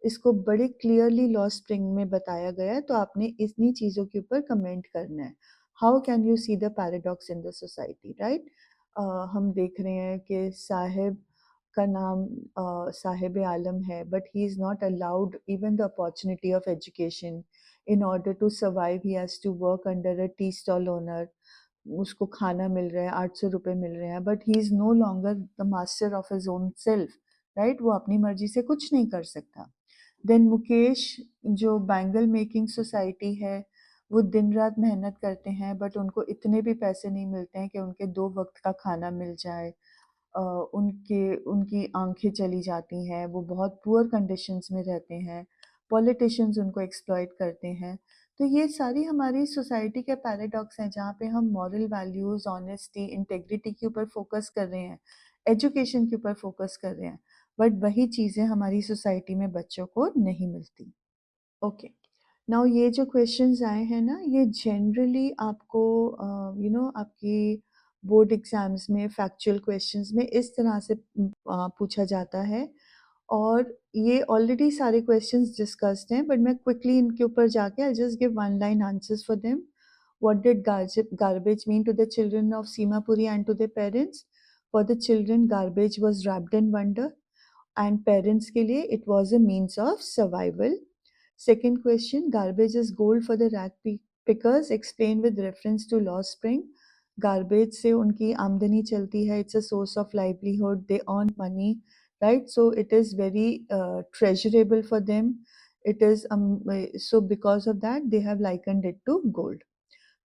A: इसको बड़े क्लियरली लॉ स्प्रिंग में बताया गया है, तो आपने इन्हीं चीज़ों के ऊपर कमेंट करना है। How can you see the paradox in the society, right? हम देख रहे हैं कि साहिब का नाम साहिब आलम है, but he is not allowed even the opportunity of education. In order to survive he has to work under a tea stall owner. उसको खाना मिल रहा है, 800 रुपए मिल रहे हैं, but he is no longer the master of his own self, right? वो अपनी मर्जी से कुछ नहीं कर सकता। देन मुकेश, जो बैंगल मेकिंग सोसाइटी है, वो दिन रात मेहनत करते हैं, बट उनको इतने भी पैसे नहीं मिलते हैं कि उनके 2 वक़्त का खाना मिल जाए। उनकी आँखें चली जाती हैं, वो बहुत पुअर कंडीशंस में रहते हैं, पॉलिटिशियंस उनको एक्सप्लॉइट करते हैं। तो ये सारी हमारी सोसाइटी के पैराडॉक्स हैं, जहाँ पे हम मॉरल वैल्यूज़, ऑनेस्टी, इंटेग्रिटी के ऊपर फ़ोकस कर रहे हैं, एजुकेशन के ऊपर फ़ोकस कर रहे हैं, बट वही चीज़ें हमारी सोसाइटी में बच्चों को नहीं मिलती। ओके, नाउ ये जो क्वेश्चंस आए हैं ना, ये जनरली आपको आपकी बोर्ड एग्जाम्स में फैक्चुअल क्वेश्चंस में इस तरह से पूछा जाता है, और ये ऑलरेडी सारे क्वेश्चंस डिस्कस्ड हैं, बट मैं क्विकली इनके ऊपर जाके I just give one line answers for them. What did garbage mean to the children of Simapuri and to their parents? For the children, garbage was wrapped in wonder, and parents के लिए it was a means of survival. Second question, garbage is gold for the pickers, explain with reference to law spring. Garbage से उनकी आमदनी चलती है, it's a source of livelihood, they earn money, right? So it is very treasurable for them. It is so because of that they have likened it to gold.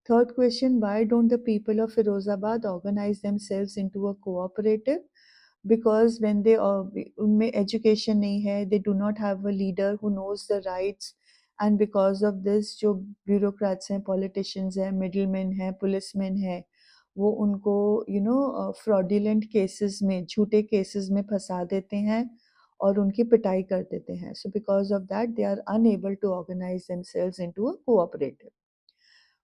A: Third question, why don't the people of Firozabad organize themselves into a cooperative? Because when they उनमें education नहीं है, they do not have a leader who knows the rights, and because of this जो bureaucrats हैं, politicians हैं, middlemen हैं, policemen हैं, वो उनको fraudulent cases में, झूठे cases में फंसा देते हैं और उनकी पिटाई कर देते हैं. So because of that they are unable to organize themselves into a cooperative.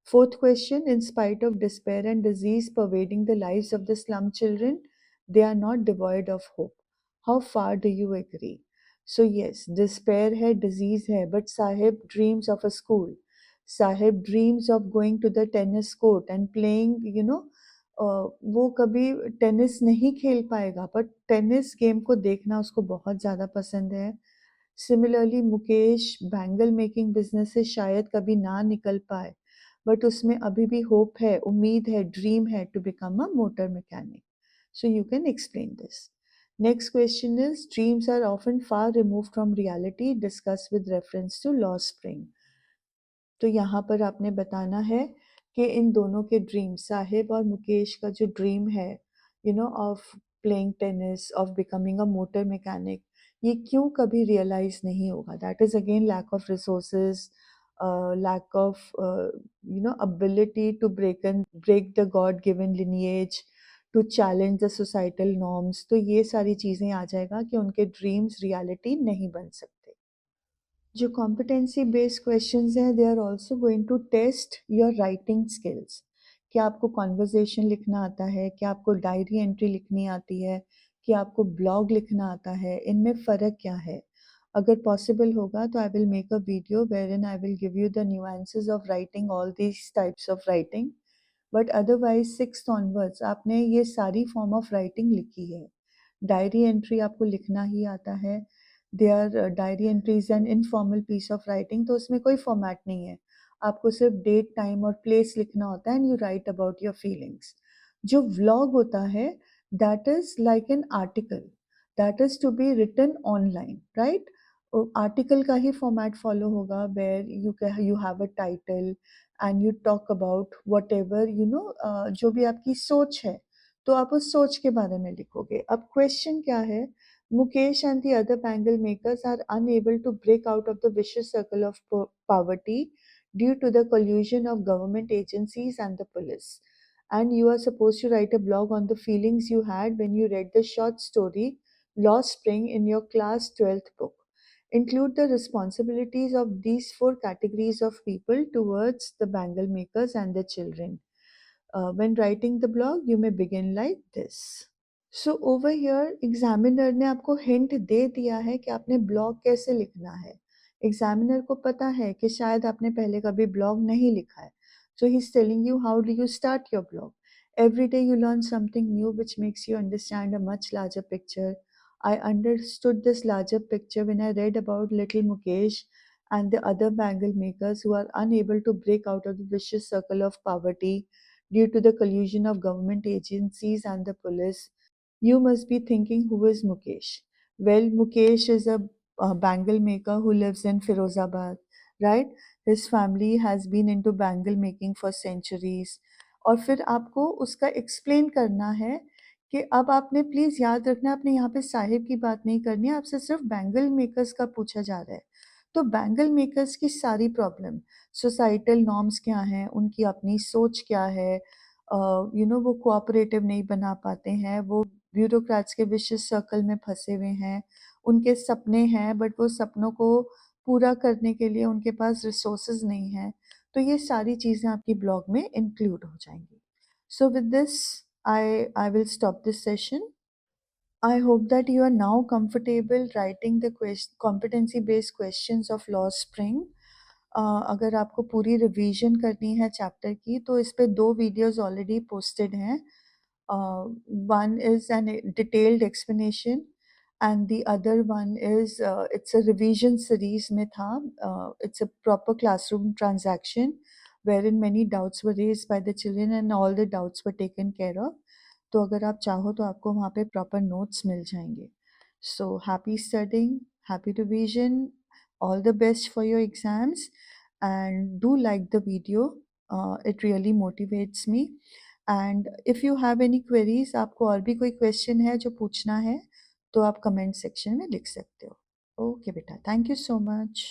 A: Fourth question, in spite of despair and disease pervading the lives of the slum children, they are not devoid of hope. How far do you agree? So yes, despair hai, disease hai, but Sahib dreams of a school. Sahib dreams of going to the tennis court and playing, वो कभी टेनिस नहीं खेल पाएगा, बट टेनिस गेम को देखना उसको बहुत ज़्यादा पसंद है. Similarly Mukesh bangle making business से शायद कभी ना निकल पाए, बट उसमें अभी भी होप है, उम्मीद है, ड्रीम है to become a motor mechanic. So you can explain this. Next question is, dreams are often far removed from reality, discussed with reference to law spring. तो यहाँ पर आपने बताना है कि इन दोनों के ड्रीम, साहिब और मुकेश का जो ड्रीम है, of playing tennis, of becoming a motor mechanic, ये क्यों कभी रियलाइज नहीं होगा? That is again lack of resources, lack of ability to break the God given lineage, to challenge the societal norms. तो ये सारी चीज़ें आ जाएगा कि उनके ड्रीम्स रियलिटी नहीं बन सकते. जो कॉम्पिटेंसी बेस्ड क्वेश्चंस हैं, they are also going to test your writing skills. क्या आपको कॉन्वर्सेशन लिखना आता है? क्या आपको डायरी एंट्री लिखनी आती है? क्या आपको ब्लॉग लिखना आता है? इनमें फ़र्क क्या है? अगर पॉसिबल होगा तो I will make a video wherein I will give you the nuances of writing all these types of writing. But otherwise sixth onwards आपने ये सारी फॉर्म ऑफ राइटिंग लिखी है. डायरी एंट्री आपको लिखना ही आता है. Their diary entry is an informal piece of writing, तो उसमें कोई फॉर्मेट नहीं है. आपको सिर्फ डेट, टाइम और प्लेस लिखना होता है, and you write about your feelings. जो व्लॉग होता है, that is like an article, that is to be written online, right? Article का ही फॉर्मेट फॉलो होगा, where you have a title and you talk about whatever जो भी आपकी सोच है, तो आप उस सोच के बारे में लिखोगे. अब क्वेश्चन क्या है? Mukesh and the other bangle makers are unable to break out of the vicious circle of poverty due to the collusion of government agencies and the police. And you are supposed to write a blog on the feelings you had when you read the short story Lost Spring in your class 12th book. Include the responsibilities of these four categories of people towards the bangle makers and the children. When writing the blog, you may begin like this. So over here examiner ने आपको हिंट दे दिया है कि आपने ब्लॉग कैसे लिखना है। एग्जामिनर को पता है कि शायद आपने पहले कभी ब्लॉग नहीं लिखा है, so he is telling you how do you start your blog. Every day you learn something new which makes you understand a much larger picture. I understood this larger picture when I read about little Mukesh and the other bangle makers who are unable to break out of the vicious circle of poverty due to the collusion of government agencies and the police. You must be thinking, who is Mukesh? Well, Mukesh is a bangle maker who lives in Firozabad, right? His family has been into bangle making for centuries. और फिर आपको उसका एक्सप्लेन करना है कि अब आपने प्लीज़ याद रखना, आपने यहाँ पे साहिब की बात नहीं करनी है, आपसे सिर्फ बैंगल मेकर्स का पूछा जा रहा है। तो बैंगल मेकर्स की सारी प्रॉब्लम, सोसाइटल नॉर्म्स क्या हैं, उनकी अपनी सोच क्या है, वो कोऑपरेटिव नहीं बना पाते हैं, वो ब्यूरोक्रेट्स के विशियस सर्कल में फंसे हुए हैं, उनके सपने हैं बट वो सपनों को पूरा करने के लिए उनके पास रिसोर्सेज नहीं हैं। तो ये सारी चीज़ें आपकी ब्लॉग में इंक्लूड हो जाएंगी। So with this I will stop this session. I hope that you are now comfortable writing the competency based questions of Law Spring. अगर आपको पूरी रिवीजन करनी है चैप्टर की तो इस पे 2 वीडियोस ऑलरेडी पोस्टेड हैं। One is an detailed explanation and the other one is it's a revision series में था। It's a proper classroom transaction wherein many doubts were raised by the children and all the doubts were taken care of. तो अगर आप चाहो तो आपको वहाँ पे प्रॉपर नोट्स मिल जाएंगे। So happy studying, happy revision, all the best for your exams and do like the video. It really motivates me and if you have any queries, आपको और भी कोई क्वेश्चन है जो पूछना है तो आप कमेंट सेक्शन में लिख सकते हो। ओके बेटा, थैंक यू सो मच।